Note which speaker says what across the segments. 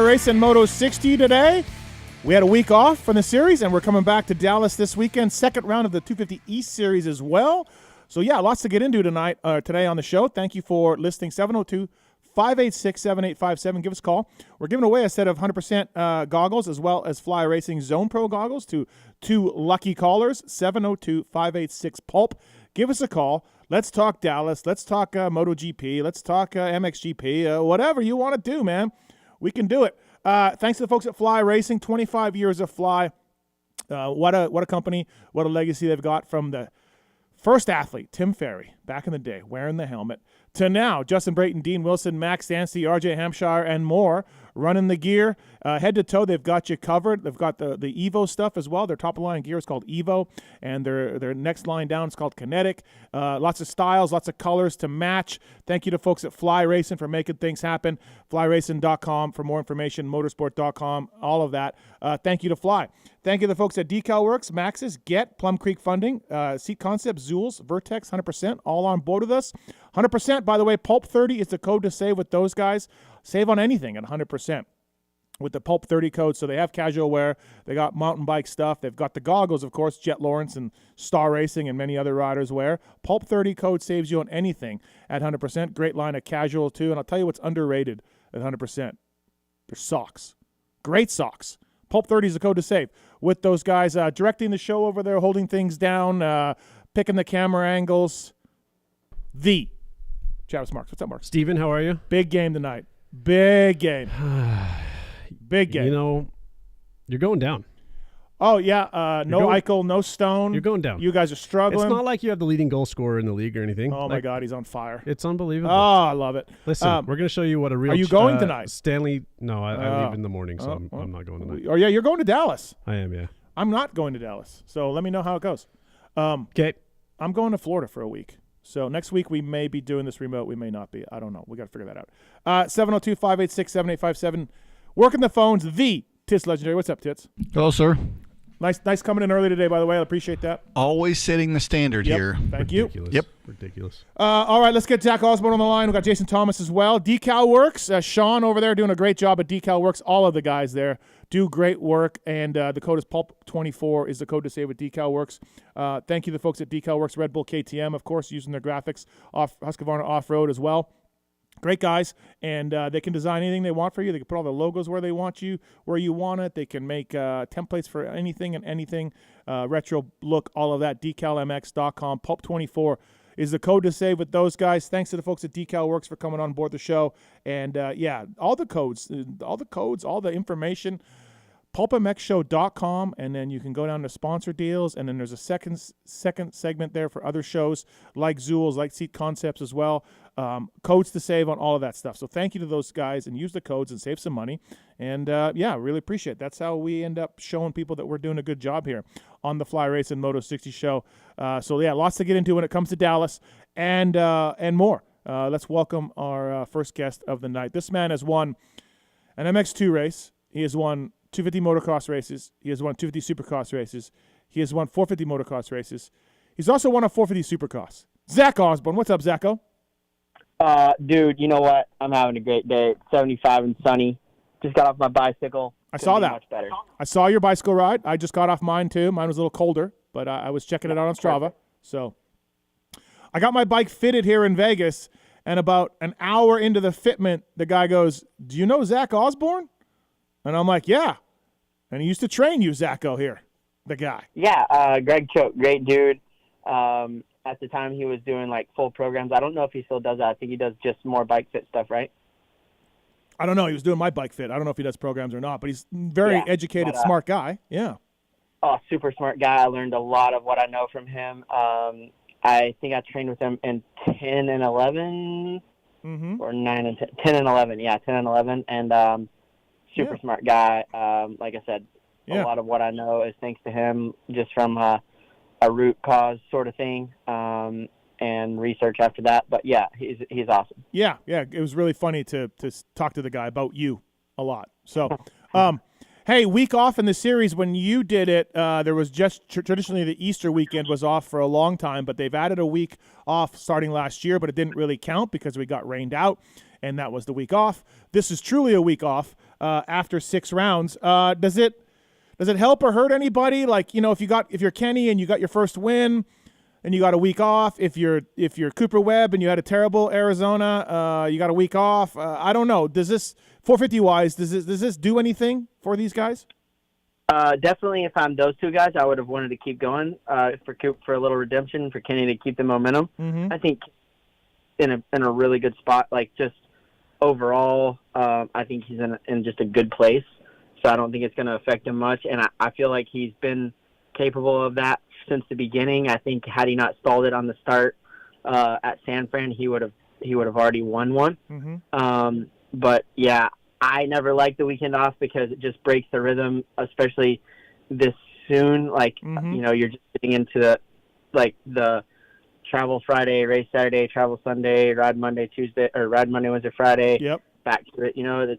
Speaker 1: Racing Moto 60 today. We had a week off from the series, and we're coming back to Dallas this weekend. Second round of the 250 East Series as well. So, yeah, lots to get into today on the show. Thank you for listening. 702-586-7857. Give us a call. We're giving away a set of 100% goggles as well as Fly Racing Zone Pro goggles to two lucky callers. 702-586-PULP. Give us a call. Let's talk Dallas. Let's talk MotoGP. Let's talk MXGP. Whatever you want to do, man. We can do it. Thanks to the folks at Fly Racing. 25 years of Fly. What a company. What a legacy they've got from the first athlete, Tim Ferry, back in the day, wearing the helmet, to now Justin Brayton, Dean Wilson, Max Dancy, RJ Hampshire, and more running the gear. Head to toe, they've got you covered. They've got the Evo stuff as well. Their top-of-line gear is called Evo, and their next line down is called Kinetic. Lots of styles, lots of colors to match. Thank you to folks at Fly Racing for making things happen. FlyRacing.com for more information, motorsport.com, all of that. Thank you to Fly. Thank you to the folks at Decal Works, Maxis, Get, Plum Creek Funding, Seat Concepts, Zools, Vertex, 100%, all on board with us. 100%, by the way, Pulp 30 is the code to save with those guys. Save on anything at 100% with the Pulp 30 code. So they have casual wear. They got mountain bike stuff. They've got the goggles, of course, Jet Lawrence and Star Racing and many other riders wear. Pulp 30 code saves you on anything at 100%. Great line of casual, too. And I'll tell you what's underrated at 100%. Their socks. Great socks. Pulp 30 is the code to save with those guys directing the show over there, holding things down, picking the camera angles. Travis Marks. What's up, Mark?
Speaker 2: Steven, how are you?
Speaker 1: Big game tonight. Big game. Big game.
Speaker 2: You know, you're going down.
Speaker 1: Oh, yeah. No Eichel, no Stone.
Speaker 2: You're going down.
Speaker 1: You guys are struggling.
Speaker 2: It's not like you have the leading goal scorer in the league or anything.
Speaker 1: Oh, my God. He's on fire.
Speaker 2: It's unbelievable.
Speaker 1: Oh, I love it.
Speaker 2: Listen, we're going to show you what a real...
Speaker 1: Are you going tonight?
Speaker 2: Stanley... No, I leave in the morning, so I'm not going tonight.
Speaker 1: Oh, yeah, you're going to Dallas.
Speaker 2: I am, yeah.
Speaker 1: I'm not going to Dallas, so let me know how it goes.
Speaker 2: Okay.
Speaker 1: I'm going to Florida for a week. So next week we may be doing this remote. We may not be. I don't know. We got to figure that out. 702-586-7857. Working the phones, the Tits Legendary. What's up, Tits?
Speaker 3: Hello, sir.
Speaker 1: Nice coming in early today, by the way. I appreciate that.
Speaker 3: Always setting the standard here.
Speaker 1: Thank
Speaker 2: Ridiculous.
Speaker 1: you.
Speaker 3: Yep.
Speaker 2: Ridiculous.
Speaker 1: All right, let's get Zach Osborne on the line. We've got Jason Thomas as well. Decal Works. Sean over there doing a great job at Decal Works. All of the guys there do great work, and the code is PULP24 is the code to save with Decal Works. Thank you to the folks at Decal Works, Red Bull KTM, of course, using their graphics, Husqvarna Off-Road as well. Great guys, and they can design anything they want for you. They can put all the logos where they want you, where you want it. They can make templates for anything and anything, retro look, all of that. DecalMX.com. Pulp24 is the code to save with those guys. Thanks to the folks at Decal Works for coming on board the show. And, all the codes, all the information, pulpmxshow.com, and then you can go down to sponsor deals, and then there's a second segment there for other shows like Zools, like Seat Concepts as well. Codes to save on all of that stuff. So thank you to those guys, and use the codes and save some money. And, really appreciate it. That's how we end up showing people that we're doing a good job here on the Fly Racing Moto 60 show. Lots to get into when it comes to Dallas and more. Let's welcome our first guest of the night. This man has won an MX2 race. He has won 250 motocross races. He has won 250 supercross races. He has won 450 motocross races. He's also won a 450 supercross. Zach Osborne. What's up, Zacho?
Speaker 4: Dude, you know what? I'm having a great day. It's 75 and sunny. Just got off my bicycle.
Speaker 1: I saw that.
Speaker 4: Much better.
Speaker 1: I saw your bicycle ride. I just got off mine, too. Mine was a little colder, but I was checking it out on Strava. So I got my bike fitted here in Vegas, and about an hour into the fitment, the guy goes, "Do you know Zach Osborne?" And I'm like, "Yeah." And he used to train you, Zacho, here, the guy.
Speaker 4: Yeah, Greg Choate, great dude. At the time, he was doing, full programs. I don't know if he still does that. I think he does just more bike fit stuff, right?
Speaker 1: I don't know. He was doing my bike fit. I don't know if he does programs or not, but he's very educated, smart guy. Yeah.
Speaker 4: Oh, super smart guy. I learned a lot of what I know from him. I think I trained with him in 10 and 11 or 9 and 10 and 11. Yeah, 10 and 11. And super smart guy. Like I said, a lot of what I know is thanks to him, just from a root cause sort of thing, and research after that. But yeah, he's awesome.
Speaker 1: Yeah, it was really funny to talk to the guy about you a lot. So, hey, week off in the series when you did it, there was just traditionally the Easter weekend was off for a long time, but they've added a week off starting last year, but it didn't really count because we got rained out, and that was the week off. This is truly a week off. after 6 rounds. Does it help or hurt anybody? Like, if you're Kenny and you got your first win and you got a week off, if you're Cooper Webb and you had a terrible Arizona, you got a week off. I don't know. Does this 450 wise, does this do anything for these guys?
Speaker 4: Definitely, if I'm those two guys, I would have wanted to keep going for a little redemption for Kenny to keep the momentum.
Speaker 1: Mm-hmm.
Speaker 4: I think in a really good spot. Like, just overall, I think he's in just a good place. So I don't think it's going to affect him much. And I feel like he's been capable of that since the beginning. I think had he not stalled it on the start at San Fran, he would have already won one.
Speaker 1: Mm-hmm.
Speaker 4: But yeah, I never liked the weekend off because it just breaks the rhythm, especially this soon. Like,
Speaker 1: mm-hmm.
Speaker 4: You're just getting into the travel Friday, race Saturday, travel Sunday, ride Monday, Tuesday, or ride Monday, Wednesday, Friday.
Speaker 1: Yep.
Speaker 4: Back to it,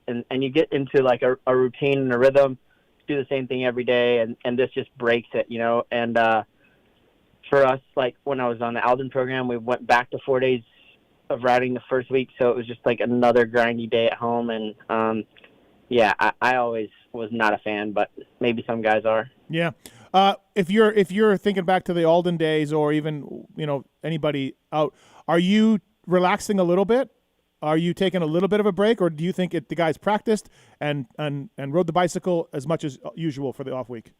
Speaker 4: and you get into like a routine and a rhythm, do the same thing every day, and this just breaks it, And for us, like when I was on the Alden program, we went back to 4 days of riding the first week, so it was just like another grindy day at home. And I always was not a fan, but maybe some guys are.
Speaker 1: Yeah. If you're thinking back to the Alden days, or even anybody out, are you relaxing a little bit? Are you taking a little bit of a break, or do you think the guys practiced and rode the bicycle as much as usual for the off week?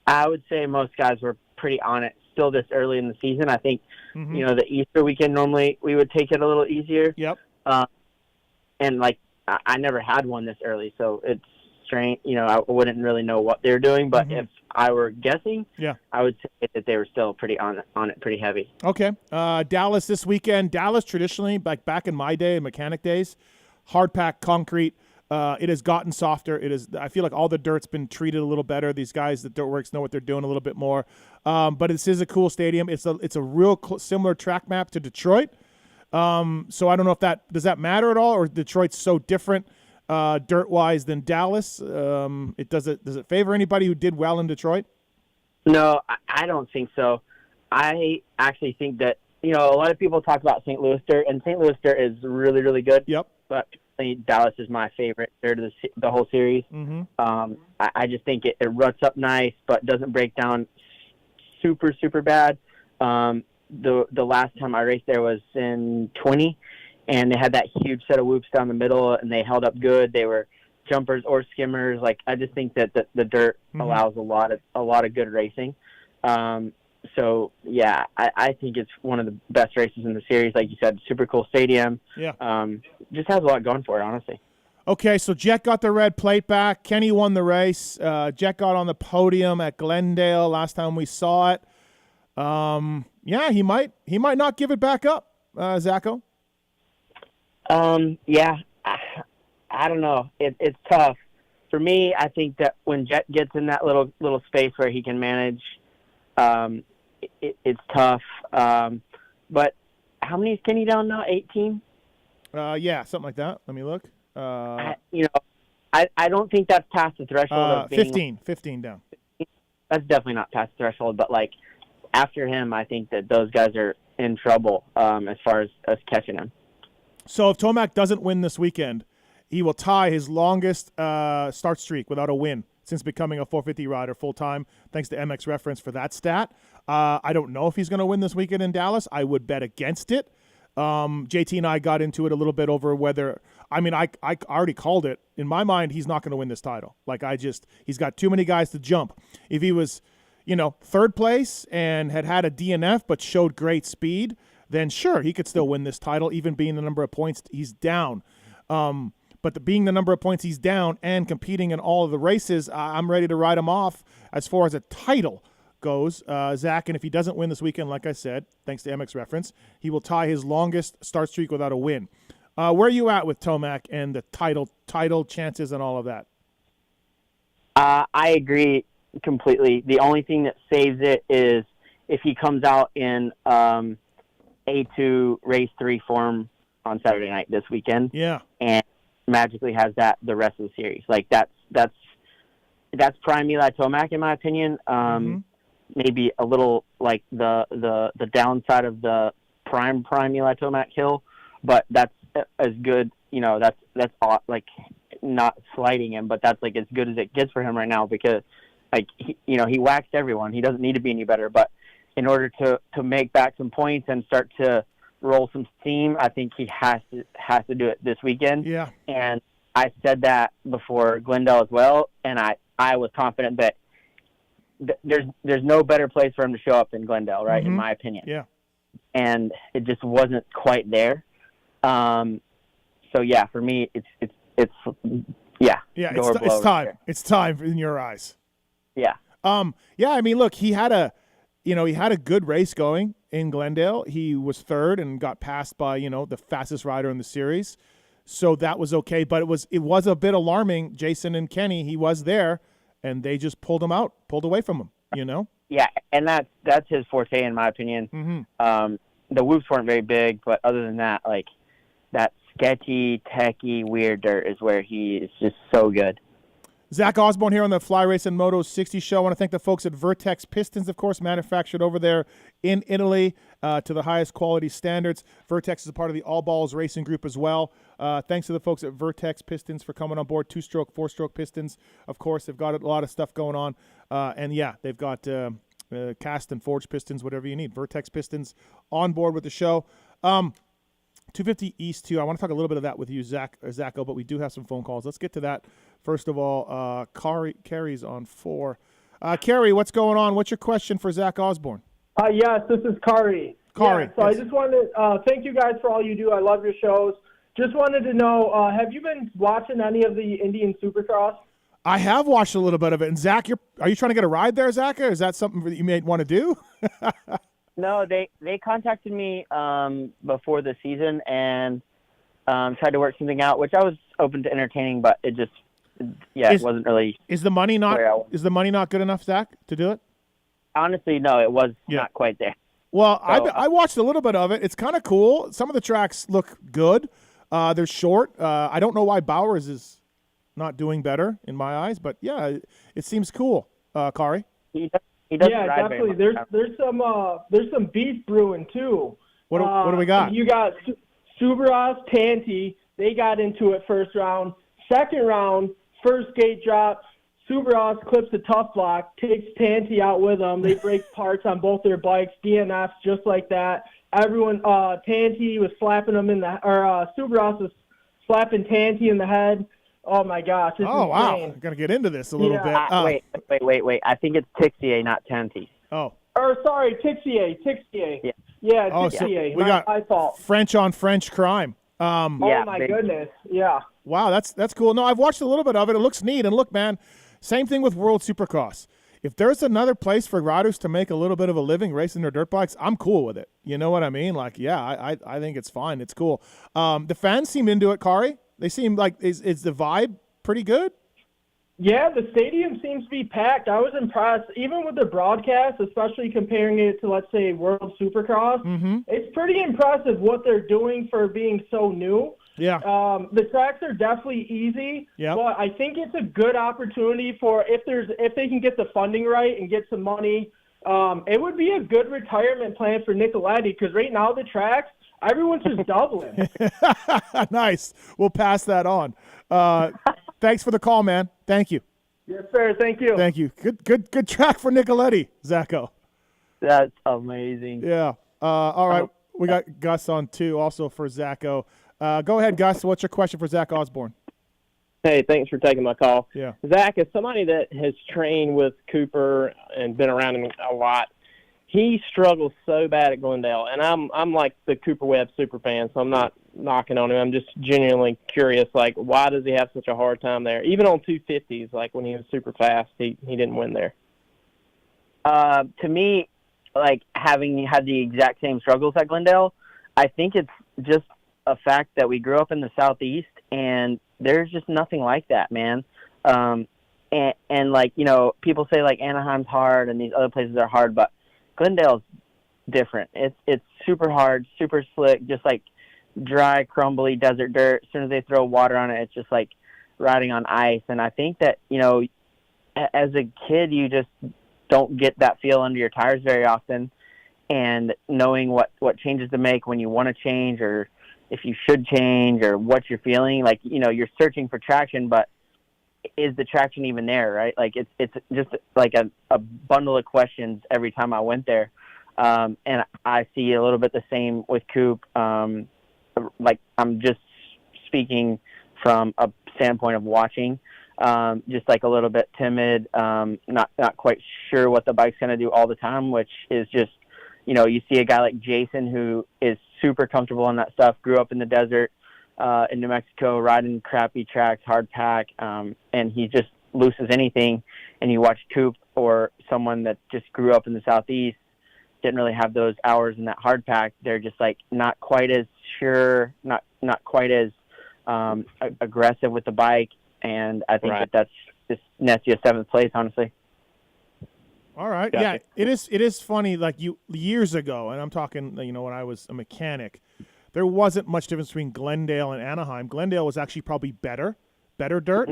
Speaker 4: I would say most guys were pretty on it still this early in the season. I think,
Speaker 1: mm-hmm.
Speaker 4: The Easter weekend, normally we would take it a little easier.
Speaker 1: Yep.
Speaker 4: And like, I never had one this early, so it's strange. I wouldn't really know what they're doing, but
Speaker 1: mm-hmm.
Speaker 4: if I were guessing,
Speaker 1: yeah,
Speaker 4: I would say that they were still pretty on it pretty heavy.
Speaker 1: Okay. Dallas this weekend. Dallas traditionally, like back in my day, mechanic days, hard packed concrete. It has gotten softer. I feel like all the dirt's been treated a little better. These guys, the dirt works, know what they're doing a little bit more. But this is a cool stadium. It's a real similar track map to Detroit. So I don't know if does that matter at all, or Detroit's so different dirt wise than Dallas. Does it favor anybody who did well in Detroit?
Speaker 4: No, I don't think so. I actually think that a lot of people talk about St. Louis dirt, and St. Louis dirt is really, really good.
Speaker 1: Yep.
Speaker 4: But Dallas is my favorite dirt of the whole series.
Speaker 1: Mm-hmm.
Speaker 4: I just think it ruts up nice, but doesn't break down super, super bad. The last time I raced there was in 20, and they had that huge set of whoops down the middle, and they held up good. They were jumpers or skimmers. Like, I just think that the dirt
Speaker 1: mm-hmm.
Speaker 4: allows a lot of good racing. So yeah, I think it's one of the best races in the series. Like you said, super cool stadium.
Speaker 1: Yeah.
Speaker 4: Just has a lot going for it, honestly.
Speaker 1: Okay, so Jet got the red plate back. Kenny won the race. Jet got on the podium at Glendale last time we saw it. Yeah, he might not give it back up, Zacho.
Speaker 4: Yeah, I don't know. It's tough. For me, I think that when Jet gets in that little space where he can manage, it's tough. But how many is Kenny down now? 18?
Speaker 1: Yeah, something like that. Let me look.
Speaker 4: I don't think that's past the threshold of being
Speaker 1: 15 down.
Speaker 4: That's definitely not past the threshold, but like after him, I think that those guys are in trouble as far as us catching him.
Speaker 1: So if Tomac doesn't win this weekend, he will tie his longest start streak without a win since becoming a 450 rider full-time, thanks to MX Reference for that stat. I don't know if he's going to win this weekend in Dallas. I would bet against it. JT and I got into it a little bit over whether – I mean, I already called it. In my mind, he's not going to win this title. Like, he's got too many guys to jump. If he was, third place and had a DNF but showed great speed, then sure, he could still win this title, even being the number of points he's down. But being the number of points he's down and competing in all of the races, I'm ready to write him off as far as a title goes. Zach, and if he doesn't win this weekend, like I said, thanks to MX Reference, he will tie his longest start streak without a win. Where are you at with Tomac and the title chances and all of that?
Speaker 4: I agree completely. The only thing that saves it is if he comes out in A2 race 3 form on Saturday night this weekend.
Speaker 1: Yeah.
Speaker 4: And magically has that the rest of the series. Like that's prime Eli Tomac in my opinion. Maybe a little like the downside of the prime Eli Tomac hill, but that's as good. That's like not slighting him, but that's like as good as it gets for him right now because like he waxed everyone. He doesn't need to be any better, but in order to make back some points and start to roll some steam, I think he has to do it this weekend.
Speaker 1: Yeah.
Speaker 4: And I said that before Glendale as well, and I was confident that there's no better place for him to show up than Glendale, right? In my opinion.
Speaker 1: Yeah.
Speaker 4: And it just wasn't quite there. So yeah, for me, it's
Speaker 1: time. It's time in your eyes.
Speaker 4: Yeah.
Speaker 1: Yeah. I mean, look, he had a good race going in Glendale. He was third and got passed by the fastest rider in the series, so that was okay. But it was a bit alarming. Jason and Kenny, he was there, and they just pulled away from him.
Speaker 4: Yeah, and that's his forte in my opinion.
Speaker 1: Mm-hmm.
Speaker 4: The whoops weren't very big, but other than that, like that sketchy, techy, weird dirt is where he is just so good.
Speaker 1: Zach Osborne here on the Fly Racing Moto 60 show. I want to thank the folks at Vertex Pistons, of course, manufactured over there in Italy to the highest quality standards. Vertex is a part of the All Balls Racing Group as well. Thanks to the folks at Vertex Pistons for coming on board. 2-stroke, 4-stroke pistons. Of course, they've got a lot of stuff going on. And, yeah, they've got cast and forged pistons, whatever you need. Vertex Pistons on board with the show. 250 East 2. I want to talk a little bit of that with you, Zacho, but we do have some phone calls. Let's get to that. First of all, Carrie's on 4. Carrie, what's going on? What's your question for Zach Osborne?
Speaker 5: Yes, this is Kari.
Speaker 1: Kari.
Speaker 5: Yeah, so
Speaker 1: yes.
Speaker 5: I just wanted to thank you guys for all you do. I love your shows. Just wanted to know, have you been watching any of the Indian Supercross?
Speaker 1: I have watched a little bit of it. And Zach, are you trying to get a ride there, Zach? Or is that something that you may want to do?
Speaker 4: No, they contacted me before the season and tried to work something out, which I was open to entertaining, but it just it wasn't really.
Speaker 1: Is the money not good enough, Zach, to do it?
Speaker 4: Honestly, no, it was not quite there.
Speaker 1: Well, so, I watched a little bit of it. It's kind of cool. Some of the tracks look good. They're short. I don't know why Bowers is not doing better in my eyes, but yeah, it seems cool. Kari?
Speaker 4: He doesn't
Speaker 5: yeah,
Speaker 4: ride
Speaker 5: definitely.
Speaker 4: very much.
Speaker 5: There's some beef brewing too.
Speaker 1: What do we got?
Speaker 5: You got Subaros, Tanti. They got into it first round. Second round, first gate drop. Subaros clips a tough block, takes Tanti out with them. They break parts on both their bikes, DNFs just like that. Everyone, Tanti was slapping them Subaros was slapping Tanti in the head. Oh my gosh! This is
Speaker 1: wow!
Speaker 5: insane.
Speaker 1: I'm gonna get into this a little bit.
Speaker 4: Wait! I think it's Tixier, not Tanti.
Speaker 1: Oh.
Speaker 5: Or sorry, Tixier. Yeah, Tixier.
Speaker 1: So we got
Speaker 5: my fault.
Speaker 1: French on French crime.
Speaker 5: Oh my goodness! Yeah.
Speaker 1: Wow, that's cool. No, I've watched a little bit of it. It looks neat. And look, man, same thing with World Supercross. If there's another place for riders to make a little bit of a living racing their dirt bikes, I'm cool with it. You know what I mean? Like, yeah, I think it's fine. It's cool. The fans seem into it, Kari. They seem like is the vibe pretty good?
Speaker 5: Yeah, the stadium seems to be packed. I was impressed, even with the broadcast, especially comparing it to, let's say, World Supercross.
Speaker 1: Mm-hmm.
Speaker 5: It's pretty impressive what they're doing for being so new.
Speaker 1: Yeah.
Speaker 5: The tracks are definitely easy, but I think it's a good opportunity for if they can get the funding right and get some money. It would be a good retirement plan for Nicoletti because right now the tracks, everyone's just doubling.
Speaker 1: Nice. We'll pass that on. Thanks for the call, man. Thank you.
Speaker 5: Yes, sir. Thank you.
Speaker 1: Thank you. Good track for Nicoletti, Zacho.
Speaker 4: That's amazing.
Speaker 1: Yeah. All right. We got Gus on too, also for Zacho. Go ahead, Gus. What's your question for Zach Osborne?
Speaker 6: Hey, thanks for taking my call.
Speaker 1: Yeah.
Speaker 6: Zach, as somebody that has trained with Cooper and been around him a lot, he struggles so bad at Glendale, and I'm like the Cooper Webb super fan, so I'm not knocking on him. I'm just genuinely curious, like, why does he have such a hard time there? Even on 250s, like when he was super fast, he didn't win there.
Speaker 4: To me, like having had the exact same struggles at Glendale, I think it's just a fact that we grew up in the Southeast, and there's just nothing like that, man. And like, you know, people say like Anaheim's hard and these other places are hard, but Glendale's different. It's super hard, super slick, just like dry, crumbly desert dirt. As soon as they throw water on it, it's just like riding on ice. And I think that, you know, as a kid, you just don't get that feel under your tires very often. And knowing what changes to make when you want to change or if you should change or what you're feeling. Like, you're searching for traction, but is the traction even there, right? Like it's just like a bundle of questions every time I went there. And I see a little bit the same with Coop. Like, I'm just speaking from a standpoint of watching, just like a little bit timid, not quite sure what the bike's going to do all the time, which is just, you see a guy like Jason who is super comfortable on that stuff, grew up in the desert in New Mexico, riding crappy tracks, hard pack, and he just loose as anything. And you watch Coop or someone that just grew up in the Southeast, didn't really have those hours in that hard pack. They're just like not quite as sure, not quite as aggressive with the bike. And I think that's just nets you a 7th place, honestly.
Speaker 1: All right.
Speaker 6: Gotcha.
Speaker 1: Yeah, it is funny. Like, years ago, and I'm talking, when I was a mechanic, there wasn't much difference between Glendale and Anaheim. Glendale was actually probably better dirt.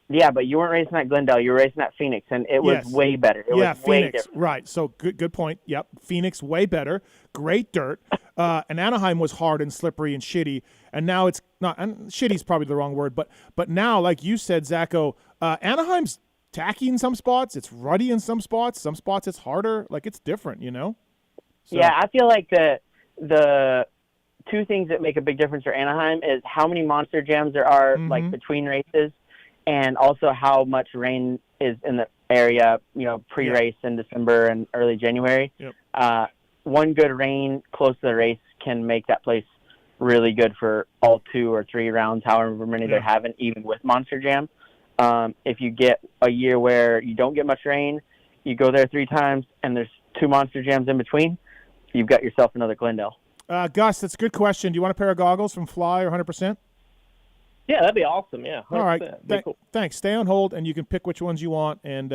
Speaker 4: Yeah, but you weren't racing at Glendale. You were racing at Phoenix, and it was way better. It was
Speaker 1: Phoenix.
Speaker 4: Way different.
Speaker 1: Right. So good point. Yep. Phoenix, way better. Great dirt. And Anaheim was hard and slippery and shitty. And now it's not. And shitty's probably the wrong word. But now, like you said, Zacho, Anaheim's tacky in some spots. It's ruddy in some spots. Some spots it's harder. Like, it's different. So.
Speaker 4: Yeah, I feel like the two things that make a big difference for Anaheim is how many monster jams there are, like, between races, and also how much rain is in the area, pre-race in December and early January.
Speaker 1: Yep.
Speaker 4: One good rain close to the race can make that place really good for all 2 or 3 rounds, however many they're having, even with monster jam. If you get a year where you don't get much rain, you go there 3 times, and there's 2 monster jams in between, you've got yourself another Glendale.
Speaker 1: Gus, that's a good question. Do you want a pair of goggles from Fly or 100%?
Speaker 6: Yeah, that'd be awesome. Yeah. 100%.
Speaker 1: All right.
Speaker 6: Cool.
Speaker 1: Thanks. Stay on hold, and you can pick which ones you want. And,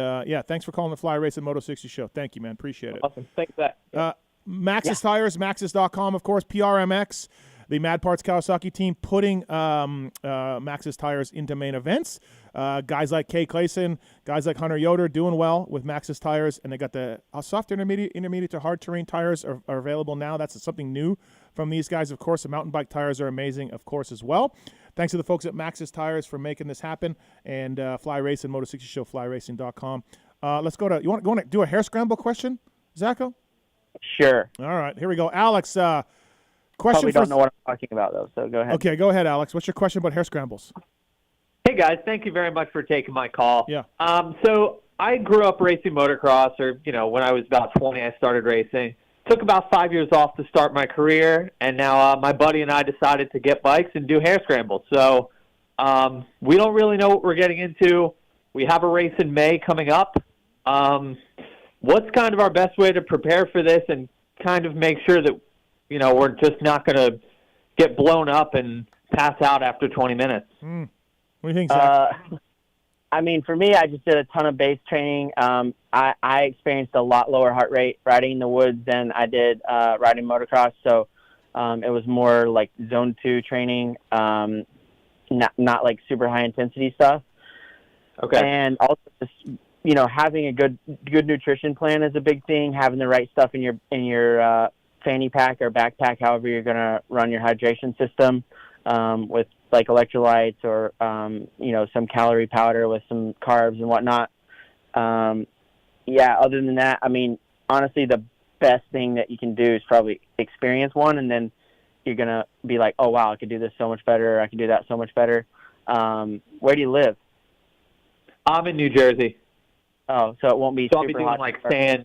Speaker 1: thanks for calling the Fly Race and Moto 60 show. Thank you, man. Appreciate it.
Speaker 6: Awesome. Thanks for that.
Speaker 1: Maxxis Tires, Maxxis.com, of course, PRMX, the Mad Parts Kawasaki team putting Maxxis Tires into main events. Guys like Kay Clayson, guys like Hunter Yoder doing well with Maxxis Tires, and they got the soft intermediate to hard terrain tires are available now. That's something new from these guys. Of course, the mountain bike tires are amazing, of course, as well. Thanks to the folks at Maxxis Tires for making this happen, and Fly Racing, Moto 60 Show, flyracing.com. Let's go to, you want to do a hair scramble question, Zacho?
Speaker 4: Sure.
Speaker 1: All right, here we go. Alex, question
Speaker 4: Probably don't know what I'm talking about, though, so go ahead.
Speaker 1: Okay, go ahead, Alex. What's your question about hair scrambles?
Speaker 7: Hey, guys. Thank you very much for taking my call.
Speaker 1: Yeah.
Speaker 7: So I grew up racing motocross, or, when I was about 20, I started racing. Took about 5 years off to start my career, and now my buddy and I decided to get bikes and do hair scrambles. So we don't really know what we're getting into. We have a race in May coming up. What's kind of our best way to prepare for this and kind of make sure that, we're just not going to get blown up and pass out after 20 minutes?
Speaker 1: What do you think, Zach?
Speaker 4: For me, I just did a ton of base training. I experienced a lot lower heart rate riding in the woods than I did riding motocross. So it was more like zone 2 training, not like super high intensity stuff.
Speaker 7: Okay.
Speaker 4: And also just, having a good nutrition plan is a big thing. Having the right stuff in your fanny pack or backpack, however you're going to run your hydration system, with like electrolytes or, some calorie powder with some carbs and whatnot. Other than that, honestly, the best thing that you can do is probably experience one, and then you're going to be like, oh, wow, I could do this so much better. I could do that so much better. Where do you live?
Speaker 7: I'm in New Jersey.
Speaker 4: Oh, so it won't be
Speaker 7: So I'll
Speaker 4: super
Speaker 7: be doing
Speaker 4: hot.
Speaker 7: like sand,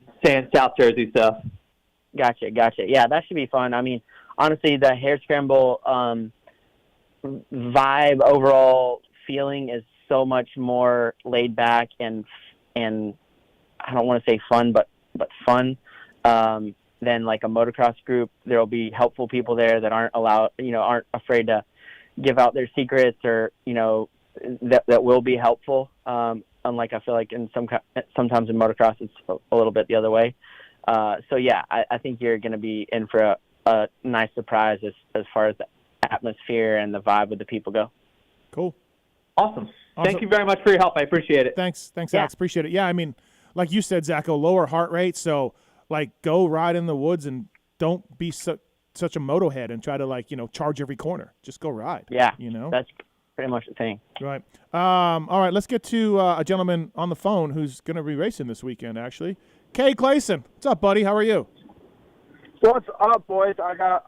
Speaker 7: South Jersey stuff.
Speaker 4: Gotcha. Yeah, that should be fun. Honestly, the hair scramble vibe, overall feeling is so much more laid back and I don't want to say fun, but fun than like a motocross group. There will be helpful people there that aren't afraid to give out their secrets or that will be helpful. Unlike I feel like sometimes in motocross it's a little bit the other way. I think you're going to be in for a nice surprise as far as the atmosphere and the vibe of the people go.
Speaker 1: Cool.
Speaker 7: Awesome. Thank you very much for your help. I appreciate it.
Speaker 1: Thanks, Alex. Appreciate it. Yeah, like you said, Zacho, lower heart rate. So, like, go ride in the woods and don't be so such a moto head and try to charge every corner. Just go ride.
Speaker 4: Yeah,
Speaker 1: you
Speaker 4: that's pretty much the thing.
Speaker 1: Right. All right, let's get to a gentleman on the phone who's going to be racing this weekend, actually. Cade Clayson. What's up, buddy? How are you?
Speaker 8: What's up, boys? I got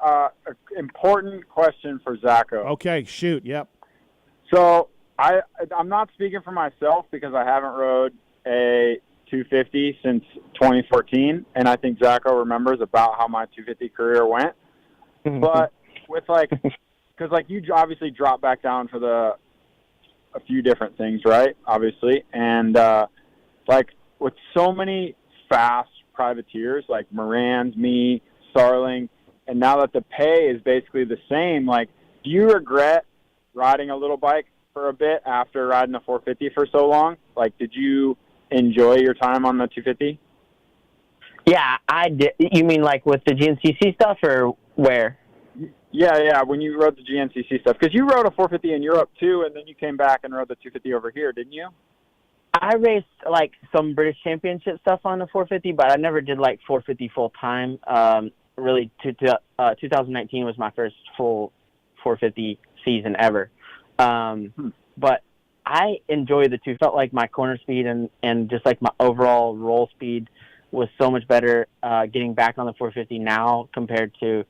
Speaker 8: an important question for Zacho.
Speaker 1: Okay, shoot. Yep.
Speaker 8: So I'm not speaking for myself because I haven't rode a 250 since 2014, and I think Zacho remembers about how my 250 career went. But with because you obviously dropped back down for a few different things, right? Obviously, and with so many fast privateers like Moran's, me, Starling, and now that the pay is basically the same, do you regret riding a little bike for a bit after riding a 450 for so long? Did you enjoy your time on the 250?
Speaker 4: Yeah, I did. You mean with the GNCC stuff or where?
Speaker 8: Yeah, when you rode the GNCC stuff. Because you rode a 450 in Europe, too, and then you came back and rode the 250 over here, didn't you?
Speaker 4: I raced, some British Championship stuff on the 450, but I never did, 450 full-time. Really, 2019 was my first full 450 season ever. But I enjoyed the two. Felt like my corner speed and just, my overall roll speed was so much better getting back on the 450 now compared to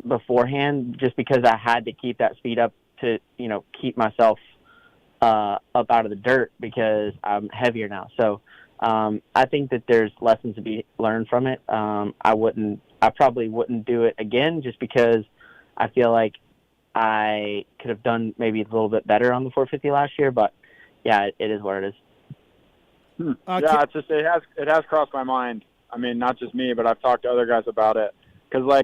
Speaker 4: beforehand, just because I had to keep that speed up to keep myself up out of the dirt because I'm heavier now. So I think that there's lessons to be learned from it. I probably wouldn't do it again just because I feel like I could have done maybe a little bit better on the 450 last year, but yeah, it is what it is.
Speaker 8: It has crossed my mind. I mean, not just me, but I've talked to other guys about it. Because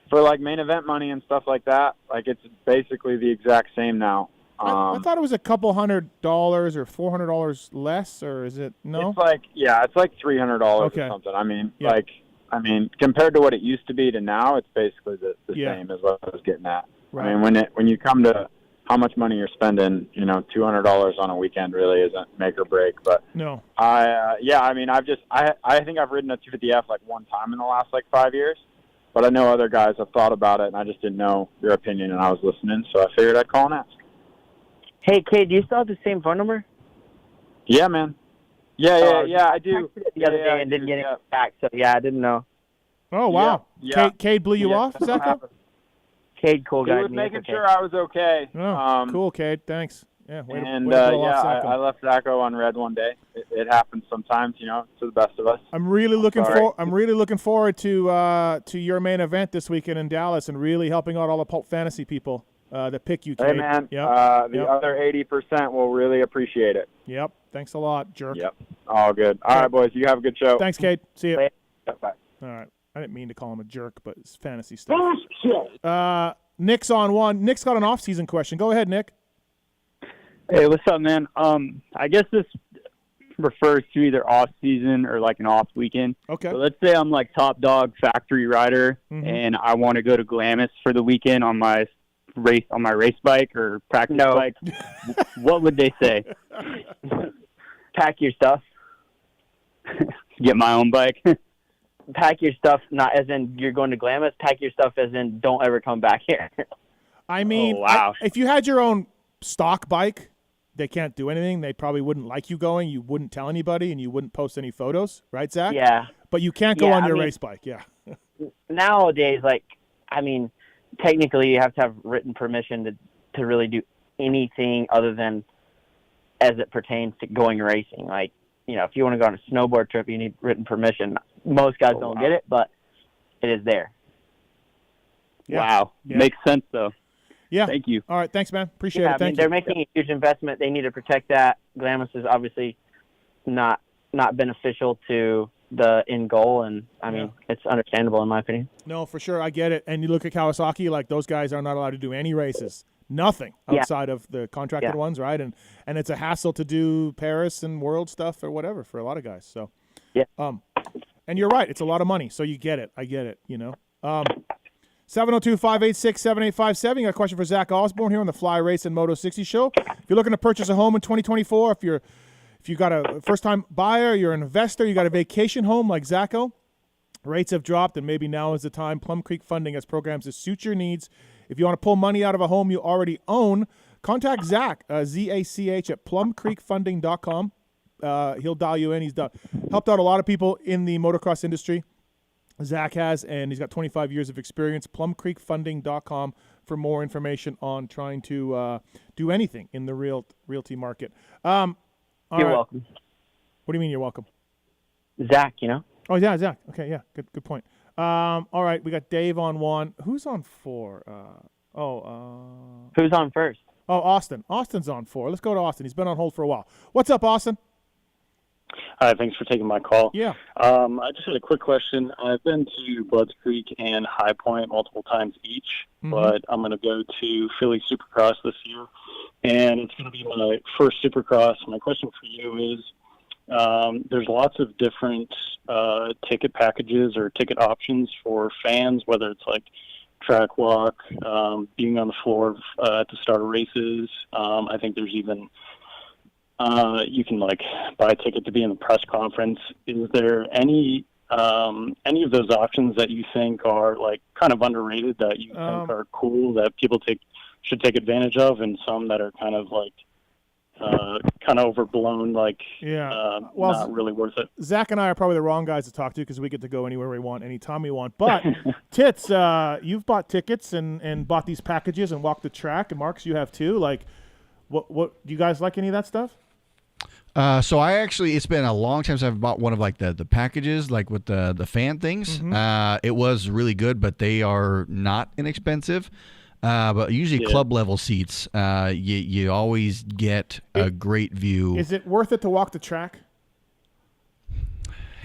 Speaker 8: for main event money and stuff like that, it's basically the exact same now.
Speaker 1: I thought it was a couple $100 or $400 less, or is it no?
Speaker 8: It's $300 or something. I mean, compared to what it used to be to now, it's basically the same as what I was getting at.
Speaker 1: Right.
Speaker 8: I mean, when you come to how much money you're spending, $200 on a weekend really isn't make or break. But
Speaker 1: no,
Speaker 8: I think I've ridden a 250F one time in the last 5 years. But I know other guys have thought about it, and I just didn't know your opinion, and I was listening, so I figured I'd call and ask.
Speaker 4: Hey, Cade, do you still have the same phone number?
Speaker 8: Yeah, man. Yeah, I do.
Speaker 4: The other day and didn't get it back, so yeah, I didn't know.
Speaker 1: Oh, wow.
Speaker 8: Yeah.
Speaker 1: Cade blew you off, Zacho?
Speaker 4: Cade, cool guy.
Speaker 8: He was making sure I was okay.
Speaker 1: Oh, cool, Cade. Thanks. Yeah,
Speaker 8: I left Zacho on red one day. It happens sometimes, to the best of us.
Speaker 1: I'm really looking forward to your main event this weekend in Dallas and really helping out all the Pulp Fantasy people that pick you, Cade.
Speaker 8: Hey, man.
Speaker 1: Yep.
Speaker 8: Other 80% will really appreciate it.
Speaker 1: Yep. Thanks a lot, jerk.
Speaker 8: Yep. All good. All right, boys. You have a good show.
Speaker 1: Thanks, Cade. See you.
Speaker 8: Bye.
Speaker 1: All right. I didn't mean to call him a jerk, but it's fantasy stuff. Nick's on one. Nick's got an off-season question. Go ahead, Nick.
Speaker 9: Hey, what's up, man? I guess this refers to either off season or an off weekend.
Speaker 1: Okay.
Speaker 9: So let's say I'm top dog factory rider, and I want to go to Glamis for the weekend on my race bike or practice bike. What would they say?
Speaker 4: Pack your stuff.
Speaker 9: Get my own bike.
Speaker 4: Pack your stuff, not as in you're going to Glamis. Pack your stuff as in don't ever come back here.
Speaker 1: I mean, if you had your own stock bike, they can't do anything. They probably wouldn't like you going. You wouldn't tell anybody, and you wouldn't post any photos, right, Zach?
Speaker 4: Yeah.
Speaker 1: But you can't go on your race bike, yeah.
Speaker 4: Nowadays, technically you have to have written permission to really do anything other than as it pertains to going racing. If you want to go on a snowboard trip, you need written permission. Most guys don't get it, but it is there.
Speaker 1: Yeah.
Speaker 9: Wow.
Speaker 1: Yeah.
Speaker 9: Makes sense, though.
Speaker 1: Yeah.
Speaker 9: Thank you.
Speaker 1: All right. Thanks, man. Appreciate it. Thank you.
Speaker 4: They're making a huge investment. They need to protect that. Glamis is obviously not beneficial to the end goal, and it's understandable in my opinion.
Speaker 1: No, for sure. I get it. And you look at Kawasaki, those guys are not allowed to do any races. Nothing outside of the contracted ones, right? And it's a hassle to do Paris and World stuff or whatever for a lot of guys. So, and you're right. It's a lot of money. So you get it. I get it, 702-586-7857. You got a question for Zach Osborne here on the Fly Race and Moto 60 show. If you're looking to purchase a home in 2024, if you got a first-time buyer, you're an investor, you got a vacation home like Zacho, Rates have dropped, and maybe now is the time. Plum Creek Funding has programs to suit your needs. If you want to pull money out of a home you already own, contact Zach, Z-A-C-H, at plumcreekfunding.com. He'll dial you in. He's helped out a lot of people in the motocross industry. Zach has, and he's got 25 years of experience. plumcreekfunding.com for more information on trying to do anything in the realty market.
Speaker 4: You're welcome.
Speaker 1: What do you mean you're welcome?
Speaker 4: Zach, you know?
Speaker 1: Oh, yeah, Zach. Okay, yeah, good point. All right, we got Dave on 1. Who's on 4?
Speaker 4: Who's on first?
Speaker 1: Oh, Austin. Austin's on 4. Let's go to Austin. He's been on hold for a while. What's up, Austin?
Speaker 10: Hi, thanks for taking my call.
Speaker 1: Yeah.
Speaker 10: I just had a quick question. I've been to Bloods Creek and High Point multiple times each, but I'm going to go to Philly Supercross this year, and it's going to be my first Supercross. My question for you is, there's lots of different ticket packages or ticket options for fans, whether it's like track walk, being on the floor at the start of races. I think there's even you can like buy a ticket to be in the press conference. Is there any of those options that you think are like kind of underrated, that you think are cool, that people should take advantage of, and some that are kind of like kind of overblown, like not really worth it?
Speaker 1: Zach and I are probably the wrong guys to talk to because we get to go anywhere we want, anytime we want. But Tits, you've bought tickets and bought these packages and walked the track, and Marcus, you have too. Like, what do you guys like any of that stuff?
Speaker 3: So I actually, it's been a long time since I've bought one of like the packages, like with the fan things. It was really good, but they are not inexpensive. But usually club level seats, you always get a great view.
Speaker 1: Is it worth it to walk the track?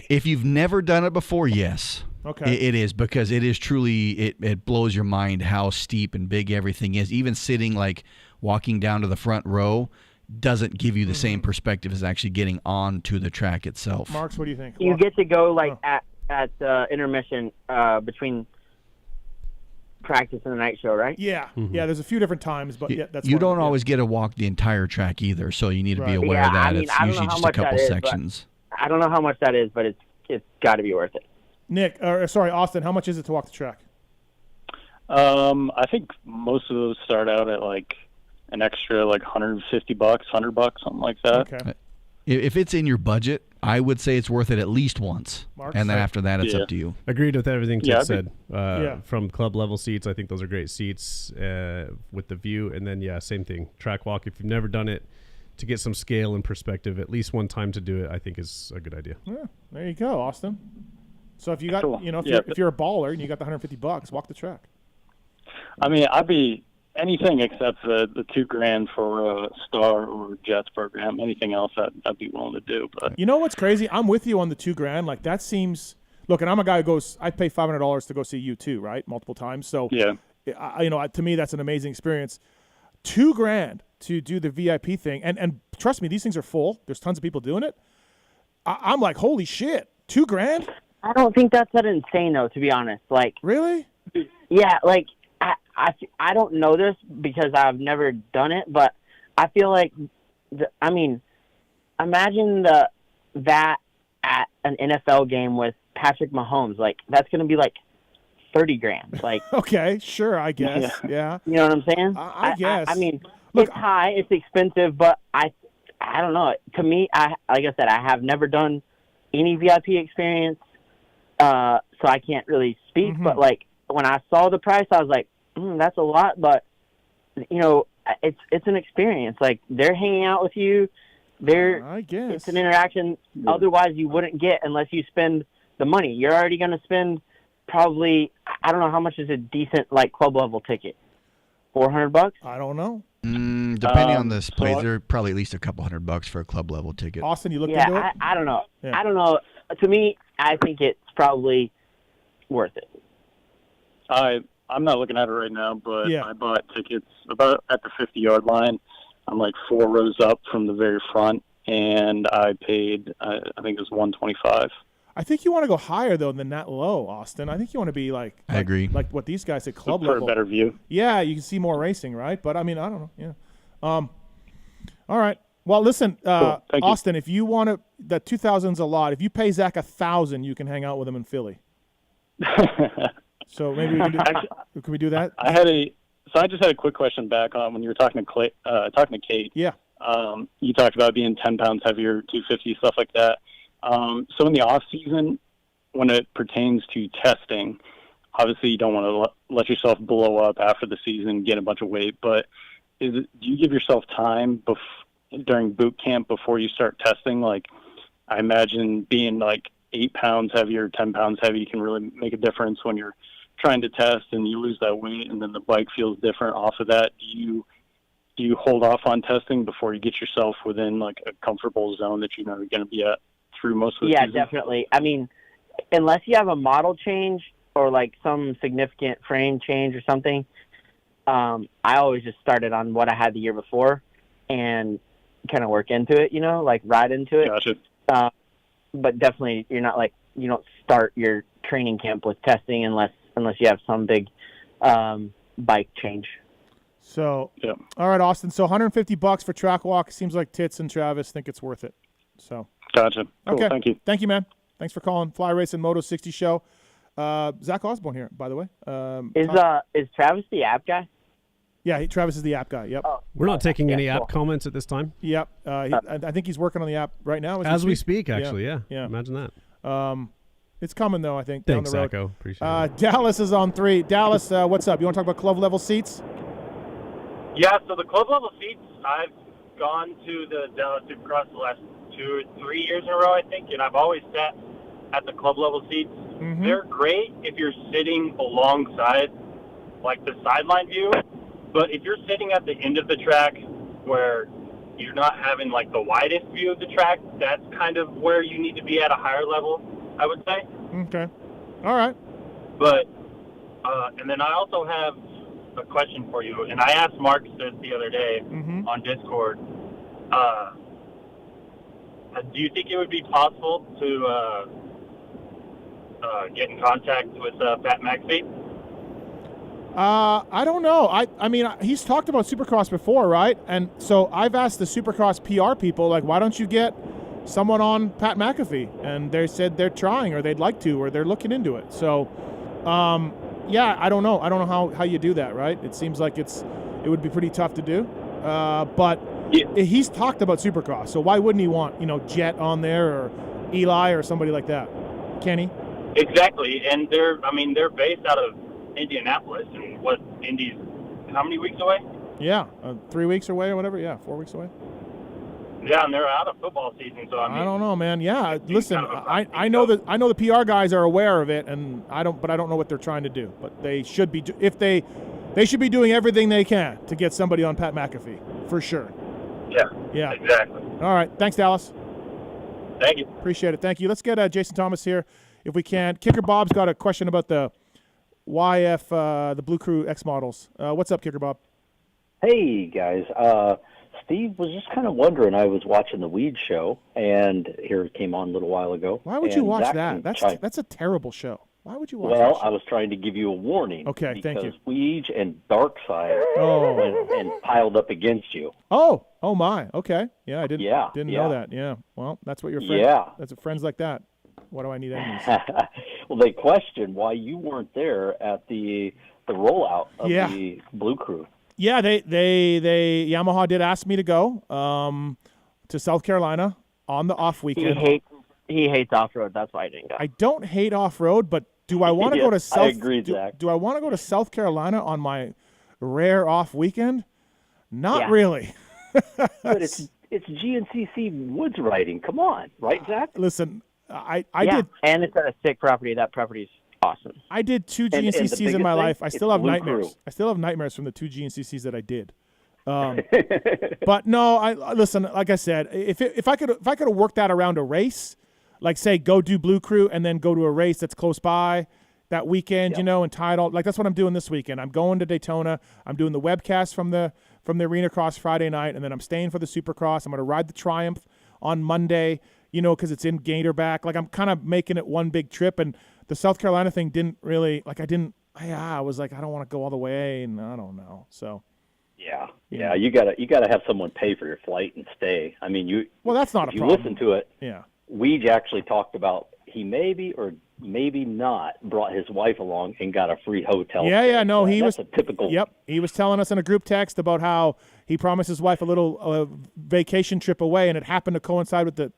Speaker 3: If you've never done it before, yes.
Speaker 1: Okay.
Speaker 3: It is, because it is truly, it blows your mind how steep and big everything is. Even sitting, like walking down to the front row, doesn't give you the same perspective as actually getting onto the track itself.
Speaker 1: Marks, what do you think?
Speaker 4: You get to go like at intermission between practice and the night show, right?
Speaker 1: Yeah. Yeah, there's a few different times, but that's
Speaker 3: you don't always get to walk the entire track either, so you need to be aware of that.
Speaker 4: I mean,
Speaker 3: it's usually just a couple sections.
Speaker 4: I don't know how much that is, but it's got to be worth it.
Speaker 1: Nick, Austin, how much is it to walk the track?
Speaker 10: I think most of those start out at like an extra like $150, $100, something like that.
Speaker 1: Okay.
Speaker 3: If it's in your budget, I would say it's worth it at least once.
Speaker 1: Mark,
Speaker 3: and then after that, it's up to you.
Speaker 2: Agreed with everything Tim said.
Speaker 1: Yeah.
Speaker 2: From club level seats, I think those are great seats with the view. And then, same thing. Track walk, if you've never done it, to get some scale and perspective, at least one time to do it, I think is a good idea.
Speaker 1: Yeah, there you go, Austin. So if you got, if you're a baller and you got the $150, walk the track.
Speaker 10: I mean, I'd be anything except the $2,000 for a Star or Jets program. Anything else I'd be willing to do. But
Speaker 1: you know what's crazy? I'm with you on the $2,000. Like that seems. Look, and I'm a guy who goes. I pay $500 to go see U2, right, multiple times. So
Speaker 10: yeah,
Speaker 1: to me that's an amazing experience. $2,000 to do the VIP thing, and trust me, these things are full. There's tons of people doing it. I'm like, holy shit, $2,000.
Speaker 4: I don't think that's that insane though, to be honest. Like
Speaker 1: really?
Speaker 4: Yeah, like. I don't know this because I've never done it, but I feel like, imagine that at an NFL game with Patrick Mahomes. Like, that's going to be like $30,000. Like,
Speaker 1: okay, sure, I guess. Yeah.
Speaker 4: You know what I'm saying?
Speaker 1: I guess.
Speaker 4: I mean, look, it's high, it's expensive, but I don't know. To me, like I said, I have never done any VIP experience, so I can't really speak. But like when I saw the price, I was like, that's a lot, but it's an experience. Like they're hanging out with you.
Speaker 1: I guess
Speaker 4: it's an interaction. Otherwise, you wouldn't get unless you spend the money. You're already going to spend probably. I don't know how much is a decent like club level ticket. $400?
Speaker 1: I don't know.
Speaker 3: Depending on this place, they're probably at least a couple $100 for a club level ticket.
Speaker 1: Austin, you looked into it?
Speaker 4: I don't know.
Speaker 1: Yeah.
Speaker 4: I don't know. To me, I think it's probably worth it.
Speaker 10: I'm not looking at it right now, but
Speaker 1: yeah.
Speaker 10: I bought tickets about at the 50-yard line. I'm like 4 rows up from the very front, and I paid, I think it was $125.
Speaker 1: I think you want to go higher, though, than that low, Austin. I think you want to be like
Speaker 3: I agree.
Speaker 1: Like what these guys at club
Speaker 10: level.
Speaker 1: level.
Speaker 10: For a better view.
Speaker 1: Yeah, you can see more racing, right? But, I mean, I don't know. Yeah. All right. Well, listen,
Speaker 10: cool.
Speaker 1: Austin, if you want to – that $2,000's a lot. If you pay Zach $1,000, you can hang out with him in Philly. So maybe we can do, can we do that?
Speaker 10: I just had a quick question back on when you were talking to Kate.
Speaker 1: Yeah.
Speaker 10: You talked about being 10 pounds heavier, 250, stuff like that. So in the off season, when it pertains to testing, obviously you don't want to let yourself blow up after the season, get a bunch of weight, but do you give yourself time during boot camp before you start testing? Like, I imagine being like 8 pounds heavier, 10 pounds heavy can really make a difference when you're trying to test and you lose that weight and then the bike feels different off of that. Do you hold off on testing before you get yourself within like a comfortable zone that you know you're going to be at through most of the season?
Speaker 4: Yeah, definitely. I mean, unless you have a model change or like some significant frame change or something, I always just started on what I had the year before and kind of work into it, like ride into it.
Speaker 10: Gotcha.
Speaker 4: But definitely you don't start your training camp with testing unless you have some big bike change.
Speaker 1: So,
Speaker 10: yeah.
Speaker 1: All right, Austin. So $150 for track walk. Seems like Tits and Travis think it's worth it. So.
Speaker 10: Gotcha. Cool.
Speaker 1: Okay.
Speaker 10: Thank you.
Speaker 1: Thank you, man. Thanks for calling. Fly Racing Moto 60 show. Zach Osborne here, by the way.
Speaker 4: Is Travis the app guy?
Speaker 1: Yeah, Travis is the app guy. Yep.
Speaker 4: Oh,
Speaker 2: We're not taking any
Speaker 4: cool.
Speaker 2: app comments at this time.
Speaker 1: Yep. I think he's working on the app right now.
Speaker 2: As we speak, actually,
Speaker 1: Yeah.
Speaker 2: Imagine that.
Speaker 1: It's coming, though, I think,
Speaker 2: Thanks,
Speaker 1: down the road.
Speaker 2: Zacho. Appreciate it.
Speaker 1: Dallas is on 3. Dallas, what's up? You want to talk about club level seats?
Speaker 11: Yeah, so the club level seats, I've gone to the Dallas Supercross the last 2 or 3 years in a row, I think, and I've always sat at the club level seats.
Speaker 1: Mm-hmm.
Speaker 11: They're great if you're sitting alongside, like, the sideline view, but if you're sitting at the end of the track where you're not having, like, the widest view of the track, that's kind of where you need to be at a higher level, I would say.
Speaker 1: Okay. All right.
Speaker 11: But, and then I also have a question for you, and I asked Mark this the other day on Discord. Do you think it would be possible to get in contact with Pat McAfee?
Speaker 1: I don't know. I mean, he's talked about Supercross before, right? And so I've asked the Supercross PR people, like, why don't you get someone on Pat McAfee? And they said they're trying, or they'd like to, or they're looking into it. So, yeah, I don't know. I don't know how you do that, right? It seems like it would be pretty tough to do. But he's talked about Supercross, so why wouldn't he want, Jet on there or Eli or somebody like that? Kenny?
Speaker 11: Exactly, and they're based out of Indianapolis, and Indy's how many weeks away?
Speaker 1: Yeah, 3 weeks away or whatever. Yeah, 4 weeks away.
Speaker 11: Yeah, and they're out of football season, so
Speaker 1: I don't know, man. Yeah, listen, I know the PR guys are aware of it, and I don't know what they're trying to do. But they should be they should be doing everything they can to get somebody on Pat McAfee for sure. Yeah,
Speaker 11: exactly.
Speaker 1: All right, thanks, Dallas.
Speaker 11: Thank you.
Speaker 1: Appreciate it. Thank you. Let's get Jason Thomas here if we can. Kicker Bob's got a question about the YF, the Blue Crew X models. What's up, Kicker Bob?
Speaker 12: Hey, guys. Steve was just kind of wondering. I was watching the Weed Show, and here it came on a little while ago.
Speaker 1: Why would you watch that? That's a terrible show. Why would you watch that?
Speaker 12: Well, I was trying to give you a warning.
Speaker 1: Okay, thank you.
Speaker 12: Because Weege and Darkside went and piled up against you.
Speaker 1: Oh my. Okay. Yeah, I didn't
Speaker 12: Yeah.
Speaker 1: know that. Yeah. Well, that's what your friends.
Speaker 12: Yeah.
Speaker 1: That's what friends like that. Why do I need enemies?
Speaker 12: Well, they questioned why you weren't there at the rollout of the Blue Crew.
Speaker 1: Yeah, they Yamaha did ask me to go to South Carolina on the off weekend.
Speaker 4: He hates off road. That's why I didn't go.
Speaker 1: I don't hate off road, but do I want to go to South?
Speaker 12: I agree, Zach.
Speaker 1: Do I want to go to South Carolina on my rare off weekend? Not really.
Speaker 12: But it's GNCC woods riding. Come on, right, Zach?
Speaker 1: Listen, I did,
Speaker 4: and it's at a sick property. That property's awesome.
Speaker 1: I did 2 GNCCs in my life. I still have nightmares. I still have nightmares from the 2 GNCCs that I did. But no, listen. Like I said, if I could have worked that around a race, like say go do Blue Crew and then go to a race that's close by that weekend, and tie it all. Like that's what I'm doing this weekend. I'm going to Daytona. I'm doing the webcast from the Arena Cross Friday night, and then I'm staying for the Supercross. I'm going to ride the Triumph on Monday, because it's in Gatorback. Like I'm kind of making it one big trip, and the South Carolina thing didn't really I was like, I don't want to go all the way, and I don't know. So.
Speaker 12: Yeah, you gotta have someone pay for your flight and stay. I mean,
Speaker 1: Well, that's not a problem.
Speaker 12: If you listen to it, Weege actually talked about he maybe or maybe not, brought his wife along and got a free hotel.
Speaker 1: Yeah, no, he
Speaker 12: that's
Speaker 1: was
Speaker 12: a typical.
Speaker 1: Yep, he was telling us in a group text about how he promised his wife a little vacation trip away, and it happened to coincide with the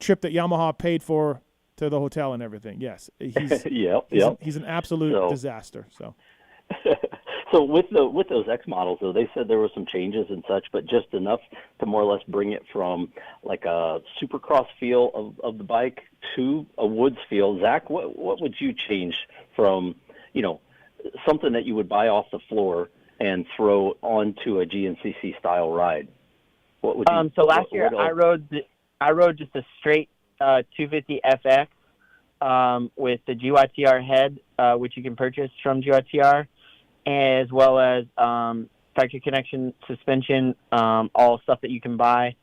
Speaker 1: trip that Yamaha paid for to the hotel and everything. Yes, he's he's an absolute disaster. So.
Speaker 12: So with those X models, though, they said there were some changes and such, but just enough to more or less bring it from like a supercross feel of the bike to a woods feel. Zach, what would you change from, something that you would buy off the floor and throw onto a GNCC style ride? What would you?
Speaker 4: So last year I rode just a straight 250 FX with the GYTR head, which you can purchase from GYTR. As well as factory connection suspension, all stuff that you can buy.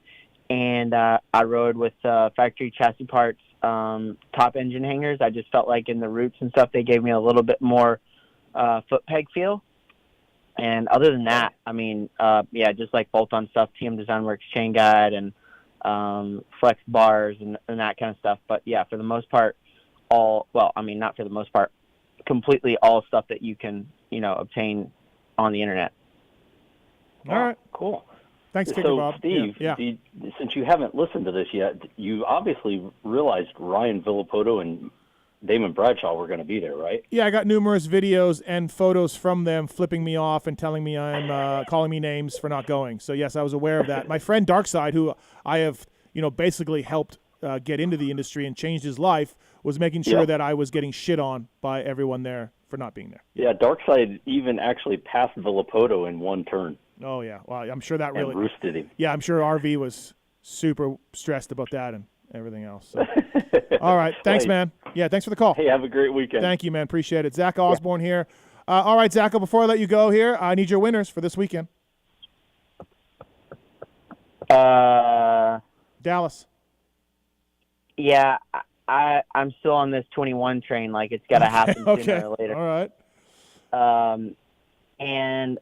Speaker 4: And I rode with factory chassis parts, top engine hangers. I just felt like in the roots and stuff, they gave me a little bit more foot peg feel. And other than that, I mean, just like bolt-on stuff, TM Design Works chain guide and flex bars and that kind of stuff. But yeah, for the most part, not for the most part, completely all stuff that you can obtain on the internet.
Speaker 1: All right,
Speaker 12: cool.
Speaker 1: Thanks, Kicker
Speaker 12: so
Speaker 1: Bob.
Speaker 12: Steve,
Speaker 1: yeah.
Speaker 12: Since you haven't listened to this yet, you obviously realized Ryan Villapoto and Damon Bradshaw were going to be there, right?
Speaker 1: Yeah, I got numerous videos and photos from them flipping me off and telling me I'm calling me names for not going. So yes, I was aware of that. My friend Darkside, who I have basically helped get into the industry and changed his life, was making sure that I was getting shit on by everyone there for not being there.
Speaker 12: Yeah, Darkside even actually passed Villapoto in one turn.
Speaker 1: Oh, yeah. Well, I'm sure that really...
Speaker 12: And roosted him.
Speaker 1: Yeah, I'm sure RV was super stressed about that and everything else. So. All right. Thanks, man. Yeah, thanks for the call.
Speaker 12: Hey, have a great weekend.
Speaker 1: Thank you, man. Appreciate it. Zach Osborne here. All right, Zach, before I let you go here, I need your winners for this weekend. Dallas.
Speaker 4: Yeah, I'm still on this 21 train. Like, it's got to happen sooner or later.
Speaker 1: All right.
Speaker 4: And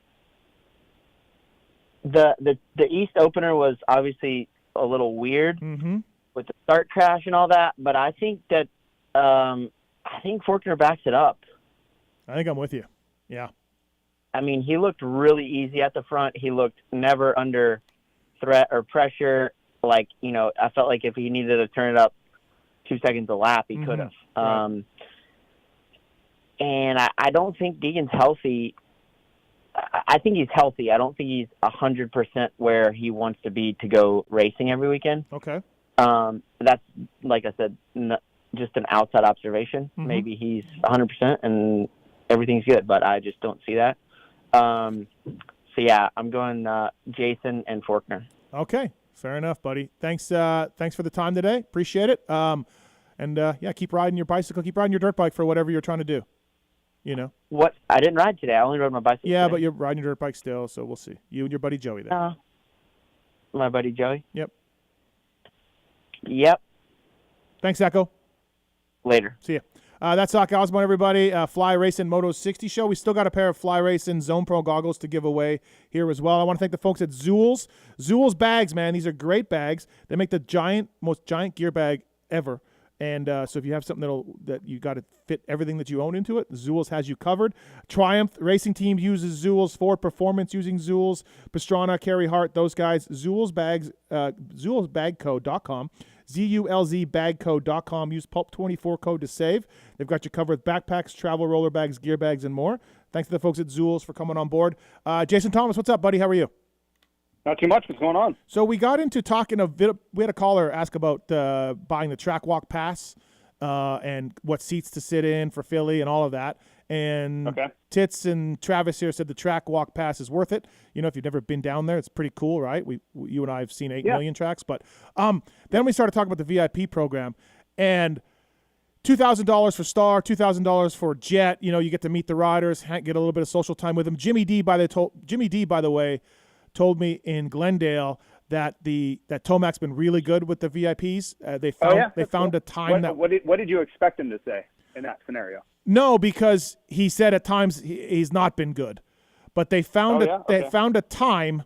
Speaker 4: the East opener was obviously a little weird with the start crash and all that, but I think that I think Forkner backs it up.
Speaker 1: I think I'm with you. Yeah.
Speaker 4: I mean, he looked really easy at the front. He looked never under threat or pressure. Like, I felt like if he needed to turn it up 2 seconds a lap, he could have.
Speaker 1: Right.
Speaker 4: And I don't think Deegan's healthy. I think he's healthy. I don't think he's 100% where he wants to be to go racing every weekend.
Speaker 1: Okay.
Speaker 4: That's, like I said, just an outside observation. Maybe he's 100% and everything's good, but I just don't see that. So, yeah, I'm going Jason and Forkner.
Speaker 1: Okay. Fair enough, buddy. Thanks for the time today. Appreciate it. Keep riding your bicycle. Keep riding your dirt bike for whatever you're trying to do.
Speaker 4: What? I didn't ride today. I only rode my bicycle.
Speaker 1: Yeah,
Speaker 4: today.
Speaker 1: but you're riding your dirt bike still, so we'll see. You and your buddy Joey there.
Speaker 4: My buddy Joey?
Speaker 1: Yep. Thanks, Echo.
Speaker 4: Later.
Speaker 1: See ya. That's Zach Osborne, everybody. Fly Racing Moto 60 show. We still got a pair of Fly Racing Zone Pro goggles to give away here as well. I want to thank the folks at Zool's. Zool's bags, man. These are great bags. They make the most giant gear bag ever. And so if you have something that you got to fit everything that you own into it, Zool's has you covered. Triumph Racing Team uses Zool's. Ford Performance using Zool's. Pastrana, Carey Hart, those guys. Zool's bags, Zool'sBagCo.com. ZULZBagCo.com. Use Pulp24 code to save. They've got you covered with backpacks, travel roller bags, gear bags, and more. Thanks to the folks at Zool's for coming on board. Jason Thomas, what's up, buddy? How are you?
Speaker 13: Not too much. What's going on?
Speaker 1: So we got into talking we had a caller ask about buying the track walk pass and what seats to sit in for Philly and all of that. And Tits and Travis here said the track walk pass is worth it. If you've never been down there, it's pretty cool, right? You and I have seen 8 million tracks. But then we started talking about the VIP program and $2,000 for Star, $2,000 for Jet. You get to meet the riders, get a little bit of social time with them. Jimmy D, by the way, told me in Glendale that Tomac's been really good with the VIPs. They found a time
Speaker 13: What did you expect him to say in that scenario?
Speaker 1: No, because he said at times he's not been good, but they found found a time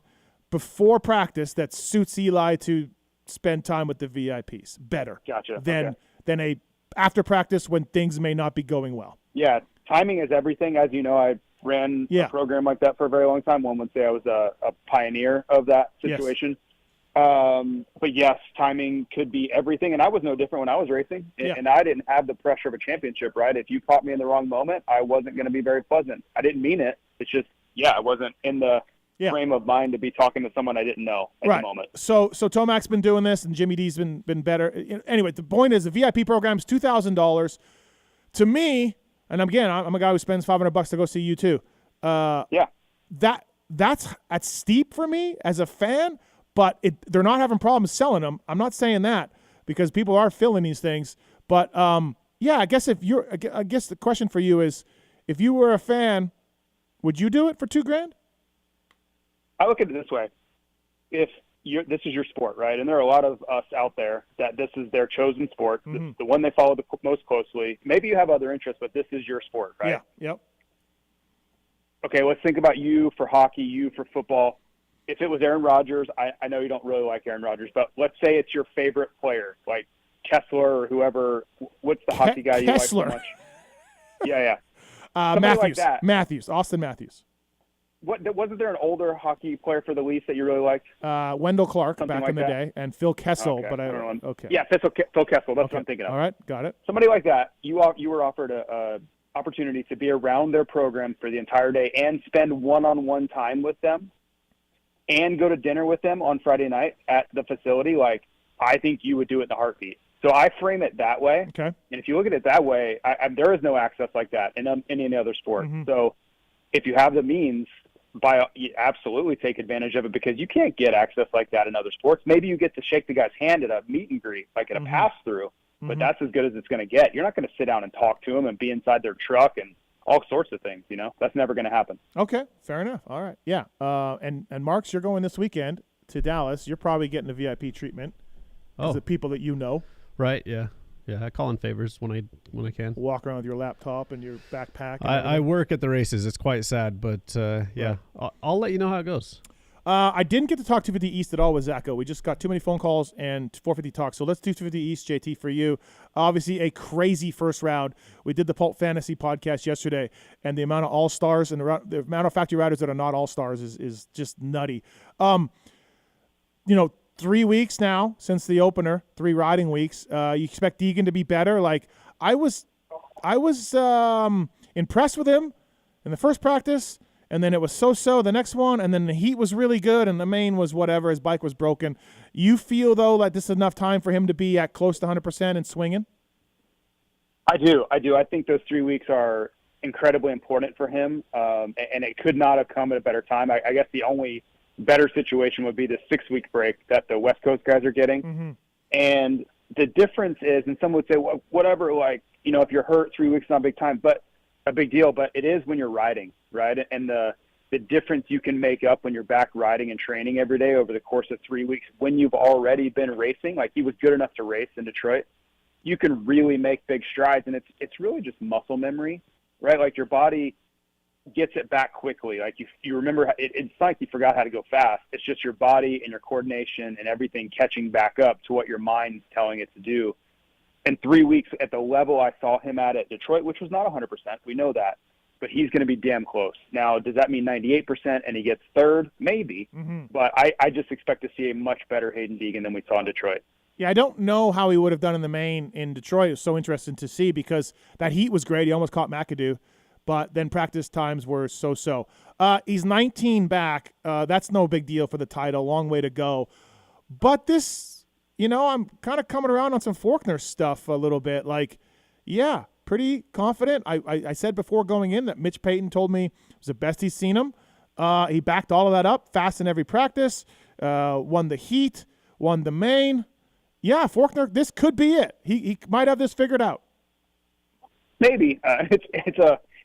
Speaker 1: before practice that suits Eli to spend time with the VIPs better.
Speaker 13: Gotcha.
Speaker 1: Than a after practice when things may not be going well.
Speaker 13: Yeah, timing is everything. As you know, I ran a program like that for a very long time. One would say I was a pioneer of that situation. But yes, timing could be everything. And I was no different when I was racing. And I didn't have the pressure of a championship, right? If you caught me in the wrong moment, I wasn't going to be very pleasant. I didn't mean it. It's just, I wasn't in the frame of mind to be talking to someone I didn't know at the moment.
Speaker 1: So Tomac's been doing this, and Jimmy D's been better. Anyway, the point is the VIP program's $2,000. To me, and again, I'm a guy who spends $500 to go see you too. That's steep for me as a fan, but they're not having problems selling them. I'm not saying that because people are filling these things. But I guess I guess the question for you is, if you were a fan, would you do it for $2,000?
Speaker 13: I look at it this way: if this is your sport, right, and there are a lot of us out there that this is their chosen sport, the one they follow the most closely. Maybe you have other interests, but this is your sport, right?
Speaker 1: Yeah. Yep.
Speaker 13: Okay, let's think about you for hockey, you for football. If it was Aaron Rodgers, I know you don't really like Aaron Rodgers, but let's say it's your favorite player, like Kessler or whoever. What's the hockey guy you like so much? Yeah.
Speaker 1: Matthews.
Speaker 13: Like that.
Speaker 1: Austin Matthews.
Speaker 13: Wasn't there an older hockey player for the Leafs that you really liked?
Speaker 1: Wendell Clark
Speaker 13: Something
Speaker 1: back
Speaker 13: like
Speaker 1: in the
Speaker 13: that?
Speaker 1: day, and Phil Kessel.
Speaker 13: Okay.
Speaker 1: But
Speaker 13: Okay. Yeah, Phil Kessel. That's what I'm thinking of.
Speaker 1: All right, got it.
Speaker 13: Somebody like that, you were offered a opportunity to be around their program for the entire day and spend one-on-one time with them and go to dinner with them on Friday night at the facility. Like, I think you would do it in a heartbeat. So I frame it that way.
Speaker 1: Okay.
Speaker 13: And if you look at it that way, there is no access like that in any other sport. So if you have the means, absolutely take advantage of it, because you can't get access like that in other sports. Maybe you get to shake the guy's hand at a meet and greet, like at a pass-through, but that's as good as it's going to get. You're not going to sit down and talk to them and be inside their truck and all sorts of things, That's never going to happen.
Speaker 1: Okay, fair enough. All right, yeah. And Marks, you're going this weekend to Dallas. You're probably getting the VIP treatment because of people that you know.
Speaker 2: Right, yeah. Yeah, I call in favors when I can.
Speaker 1: Walk around with your laptop and your backpack. And
Speaker 2: I work at the races. It's quite sad, but yeah, I'll let you know how it goes.
Speaker 1: I didn't get to talk 250 East at all with Zacho. We just got too many phone calls and 450 talks. So let's do 250 East, JT, for you. Obviously, a crazy first round. We did the Pulp Fantasy podcast yesterday, and the amount of all-stars and the amount of factory riders that are not all-stars is just nutty. 3 weeks now since the opener, 3 riding weeks. You expect Deegan to be better? Like, I was impressed with him in the first practice, and then it was so-so the next one, and then the heat was really good, and the main was whatever. His bike was broken. You feel, though, that this is enough time for him to be at close to 100% and swinging?
Speaker 13: I do. I think those 3 weeks are incredibly important for him, and it could not have come at a better time. I guess the only better situation would be the 6-week break that the West Coast guys are getting. And the difference is, and some would say, well, whatever, like, if you're hurt, 3 weeks not a big deal, but it is when you're riding, right? And the difference you can make up when you're back riding and training every day over the course of 3 weeks, when you've already been racing, like he was good enough to race in Detroit, you can really make big strides. And it's really just muscle memory, right? Like, your body gets it back quickly. Like, you remember, it's not like you forgot how to go fast. It's just your body and your coordination and everything catching back up to what your mind's telling it to do. And 3 weeks at the level I saw him at Detroit, which was not 100%, we know that, but he's going to be damn close. Now, does that mean 98% and he gets third? Maybe, but I just expect to see a much better Hayden Deegan than we saw in Detroit.
Speaker 1: Yeah, I don't know how he would have done in the main in Detroit. It was so interesting to see because that heat was great. He almost caught McAdoo, but then practice times were so-so. He's 19 back. That's no big deal for the title. Long way to go. But this, I'm kind of coming around on some Faulkner stuff a little bit. Like, yeah, pretty confident. I said before going in that Mitch Payton told me it was the best he's seen him. He backed all of that up, fast in every practice, won the heat, won the main. Yeah, Faulkner, this could be it. He might have this figured out.
Speaker 13: Maybe.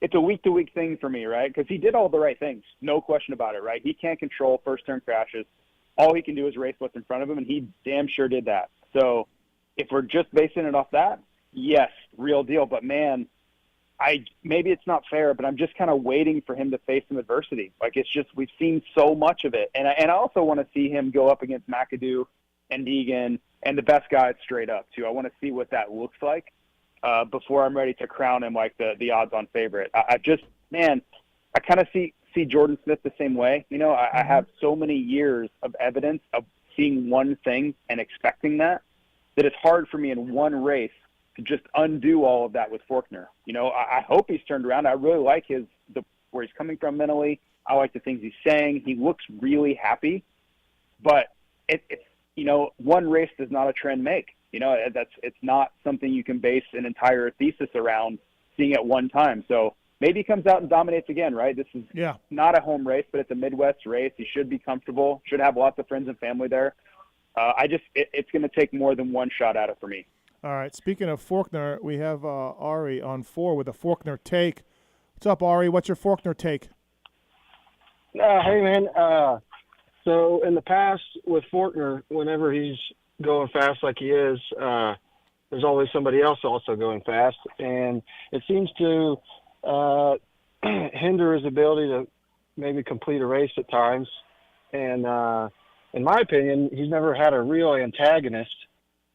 Speaker 13: It's a week-to-week thing for me, right? Because he did all the right things. No question about it, right? He can't control first-turn crashes. All he can do is race what's in front of him, and he damn sure did that. So if we're just basing it off that, yes, real deal. But, man, maybe it's not fair, but I'm just kind of waiting for him to face some adversity. Like, it's just we've seen so much of it. And I also want to see him go up against McAdoo and Deegan and the best guys straight up, too. I want to see what that looks like. before I'm ready to crown him like the odds-on favorite. I kind of see Jordan Smith the same way. You know, I have so many years of evidence of seeing one thing and expecting that it's hard for me in one race to just undo all of that with Faulkner. You know, I hope he's turned around. I really like where he's coming from mentally. I like the things he's saying. He looks really happy, but it's you know, one race does not a trend make. You know, it's not something you can base an entire thesis around seeing at one time. So maybe he comes out and dominates again, right? This is not a home race, but it's a Midwest race. He should be comfortable, should have lots of friends and family there. It's going to take more than one shot at it for me.
Speaker 1: All right. Speaking of Faulkner, we have Ari on 4 with a Faulkner take. What's up, Ari? What's your Faulkner take?
Speaker 14: Hey, man. So in the past with Faulkner, whenever he's going fast like he is, there's always somebody else also going fast. And it seems to hinder his ability to maybe complete a race at times. And in my opinion, he's never had a real antagonist.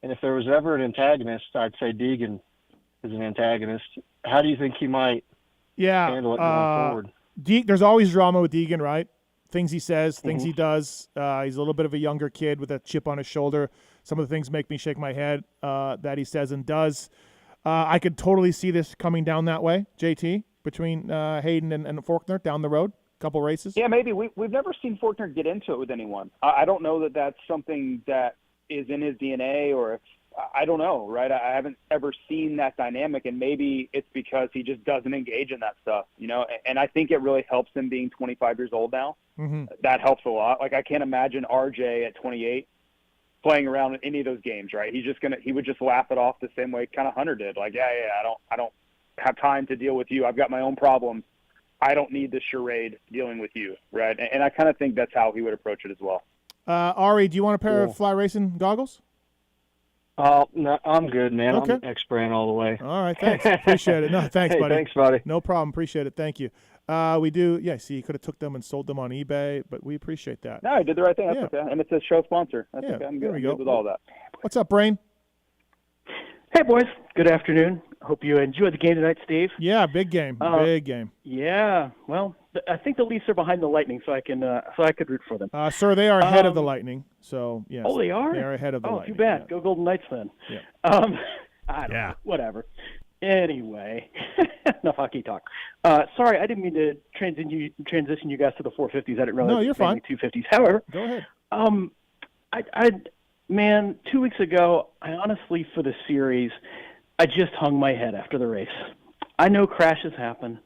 Speaker 14: And if there was ever an antagonist, I'd say Deegan is an antagonist. How do you think he might handle it going forward?
Speaker 1: There's always drama with Deegan, right? Things he says, things he does. He's a little bit of a younger kid with a chip on his shoulder. Some of the things make me shake my head that he says and does. I could totally see this coming down that way, JT, between Hayden and Faulkner down the road, a couple races.
Speaker 13: Yeah, maybe. We've never seen Faulkner get into it with anyone. I don't know that that's something that is in his DNA, or if I don't know, right? I haven't ever seen that dynamic, and maybe it's because he just doesn't engage in that stuff, you know. And I think it really helps him being 25 years old now. That helps a lot. Like, I can't imagine RJ at 28 playing around in any of those games, right? He would just laugh it off the same way kind of Hunter did. Like, I don't have time to deal with you. I've got my own problems. I don't need this charade dealing with you, right? And I kind of think that's how he would approach it as well.
Speaker 1: Ari, do you want a pair of fly racing goggles?
Speaker 14: No, I'm good, man.
Speaker 1: Okay.
Speaker 14: I'm X-Brand all the way.
Speaker 1: All right, thanks. Appreciate it. No, thanks,
Speaker 14: Hey,
Speaker 1: buddy.
Speaker 14: thanks, buddy.
Speaker 1: No problem. Appreciate it. Thank you. We do. Yeah, see, you could have took them and sold them on eBay, but we appreciate that.
Speaker 13: No, I did the right thing. That's okay. And it's a show sponsor. That's okay. I'm
Speaker 1: there we go.
Speaker 13: good with all that.
Speaker 1: What's up, Brain?
Speaker 15: Hey, boys. Good afternoon. Hope you enjoyed the game tonight, Steve.
Speaker 1: Yeah, big game. Big game.
Speaker 15: Yeah. Well, I think the Leafs are behind the Lightning, so I could root for them.
Speaker 1: Sir, they are ahead of the Lightning. So yes.
Speaker 15: Oh, they are.
Speaker 1: They are ahead of the Lightning.
Speaker 15: Oh, too bad. Yeah. Go Golden Knights then.
Speaker 1: Yeah.
Speaker 15: I don't know. Whatever. Anyway, enough hockey talk. Sorry, I didn't mean to transition you guys to the 450s. I didn't realize.
Speaker 1: No, you're fine.
Speaker 15: 250s. However,
Speaker 1: go ahead.
Speaker 15: Man, 2 weeks ago, I honestly, for the series, I just hung my head after the race. I know crashes happen.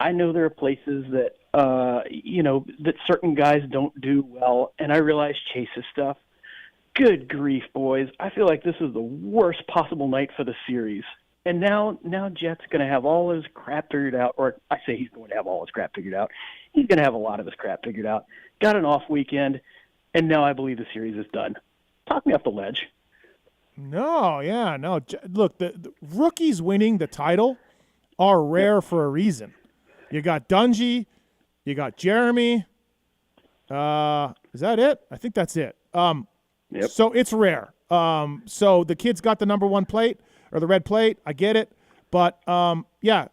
Speaker 15: I know there are places that, that certain guys don't do well, and I realize Chase's stuff. Good grief, boys. I feel like this is the worst possible night for the series. And now Jet's going to have all his crap figured out, or I say he's going to have all his crap figured out. He's going to have a lot of his crap figured out. Got an off weekend, and now I believe the series is done. Talk me off the ledge.
Speaker 1: No. Look, the rookies winning the title are rare for a reason. You got Dungy, you got Jeremy. Is that it? I think that's it. So it's rare. So the kid's got the number 1 plate or the red plate. I get it. But, I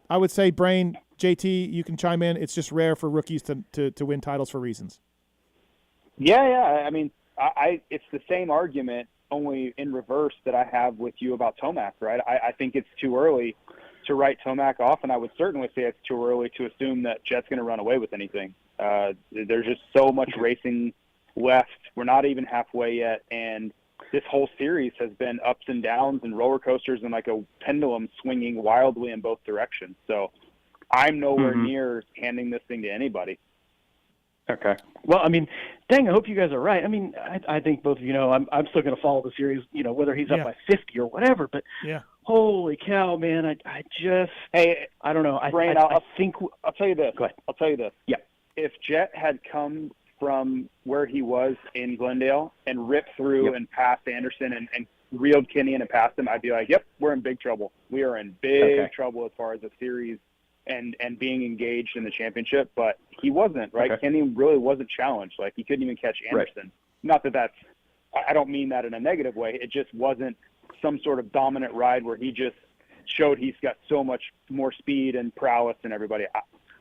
Speaker 1: would say, Brain, JT, you can chime in. It's just rare for rookies to win titles for reasons.
Speaker 13: Yeah. I mean, it's the same argument, only in reverse, that I have with you about Tomac, right? I think it's too early to write Tomac off, and I would certainly say it's too early to assume that Jet's going to run away with anything. There's just so much racing left. We're not even halfway yet, and this whole series has been ups and downs and roller coasters and like a pendulum swinging wildly in both directions. So I'm nowhere near handing this thing to anybody.
Speaker 15: Okay. Well, I mean, dang, I hope you guys are right. I mean, I think both of you know I'm still going to follow the series, whether he's up by 50 or whatever. But holy cow, man, I don't know.
Speaker 13: Brain, I'll tell you this.
Speaker 15: Go ahead.
Speaker 13: I'll tell you this.
Speaker 15: Yeah.
Speaker 13: If Jet had come from where he was in Glendale and ripped through and passed Anderson and reeled Kenny in and passed him, I'd be like, yep, we're in big trouble. We are in big trouble as far as the series and being engaged in the championship. But he wasn't, right? Kenny really wasn't challenged. Like, he couldn't even catch Anderson.
Speaker 15: Right.
Speaker 13: Not that I don't mean that in a negative way. It just wasn't some sort of dominant ride where he just showed he's got so much more speed and prowess than everybody.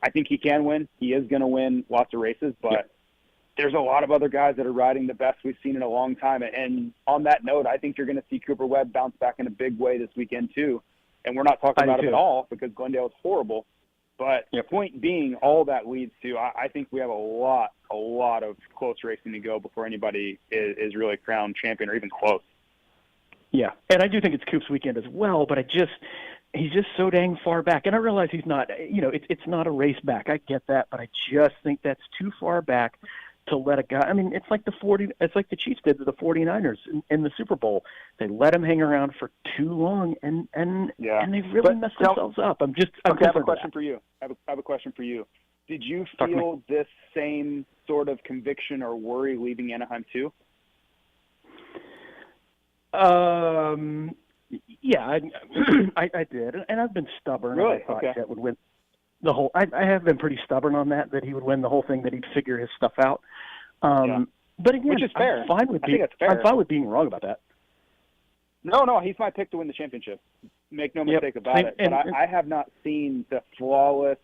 Speaker 13: I think he can win. He is going to win lots of races, but there's a lot of other guys that are riding the best we've seen in a long time. And on that note, I think you're going to see Cooper Webb bounce back in a big way this weekend too. And we're not talking about him at all because Glendale is horrible. But point being, all that leads to, I think we have a lot of close racing to go before anybody is really crowned champion or even close.
Speaker 15: Yeah, and I do think it's Coop's weekend as well, but he's just so dang far back. And I realize he's not, it's not a race back. I get that, but I just think that's too far back to let a guy. I mean, it's like the Chiefs did to the 49ers in the Super Bowl. They let him hang around for too long, and they really messed themselves up. I have a question
Speaker 13: for you. I have a question for you. Did you feel this same sort of conviction or worry leaving Anaheim too?
Speaker 15: Yeah, I did, and I've been stubborn.
Speaker 13: Really?
Speaker 15: I thought Jet would win the whole. I have been pretty stubborn on that he would win the whole thing, that he'd figure his stuff out. But again,
Speaker 13: which is fair.
Speaker 15: I'm fine with being wrong about that.
Speaker 13: No, he's my pick to win the championship. Make no mistake about it. But I have not seen the flawless,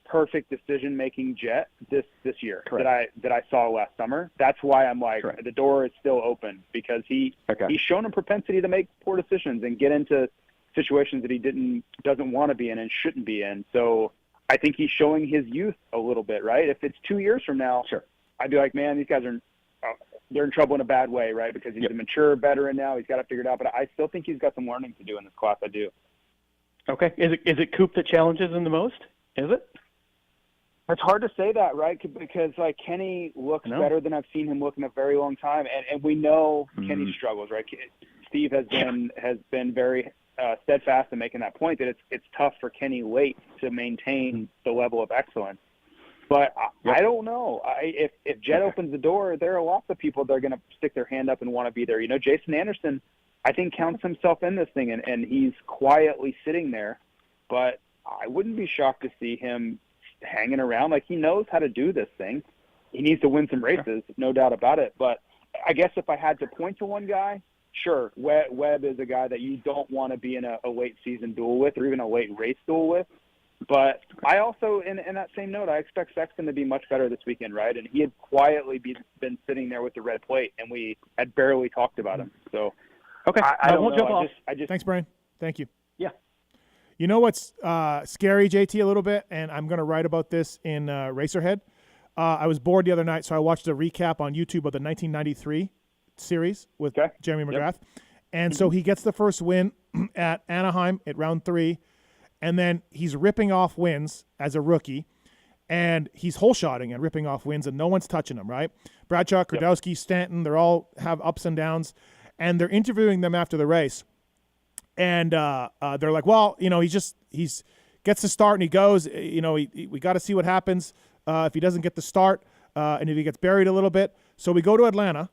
Speaker 13: perfect decision-making Jet this year that I saw last summer. That's why I'm like, the door is still open, because he's shown a propensity to make poor decisions and get into situations that he doesn't want to be in and shouldn't be in. So I think he's showing his youth a little bit, right? If it's 2 years from now, I'd be like, man, these guys they're in trouble in a bad way, right? Because he's a mature veteran now. He's got to figure it out. But I still think he's got some learning to do in this class. I do.
Speaker 15: Okay. Is it Coop that challenges him the most? Is it?
Speaker 13: It's hard to say that, right? Because like Kenny looks better than I've seen him look in a very long time, and we know Kenny's struggles, right? Steve has been very steadfast in making that point that it's tough for Kenny late to maintain the level of excellence. But I don't know. If Jet opens the door, there are lots of people that are going to stick their hand up and want to be there. Jason Anderson, I think, counts himself in this thing, and he's quietly sitting there. But I wouldn't be shocked to see him hanging around. Like, he knows how to do this thing. He needs to win some races, no doubt about it. But I guess if I had to point to one guy, sure, Webb is a guy that you don't want to be in a late season duel with, or even a late race duel with. But I also, in that same note, I expect Sexton to be much better this weekend, right? And he had quietly been sitting there with the red plate, and we had barely talked about him. So, I don't know.
Speaker 1: Thanks, Brian. Thank you.
Speaker 15: Yeah.
Speaker 1: You know what's scary, JT, a little bit, and I'm going to write about this in Racerhead. I was bored the other night, so I watched a recap on YouTube of the 1993 series with Jeremy McGrath. And so he gets the first win at Anaheim at round 3. And then he's ripping off wins as a rookie, and he's hole-shotting and ripping off wins, and no one's touching him, right? Bradshaw, Krudowski, Stanton, they all have ups and downs, and they're interviewing them after the race. And they're like, well, he's gets the start and he goes, we got to see what happens if he doesn't get the start and if he gets buried a little bit. So we go to Atlanta.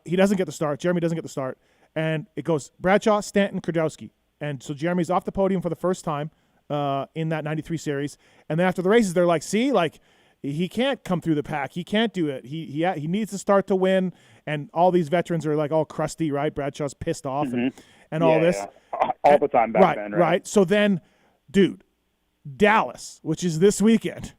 Speaker 1: He doesn't get the start. Jeremy doesn't get the start. And it goes Bradshaw, Stanton, Krudowski. And so Jeremy's off the podium for the first time in that 93 series. And then after the races, they're like, see, like, he can't come through the pack. He can't do it. He needs to start to win. And all these veterans are like all crusty, right? Bradshaw's pissed off and all this.
Speaker 13: Yeah. All the time back then, right?
Speaker 1: Right. So then, dude, Dallas, which is this weekend,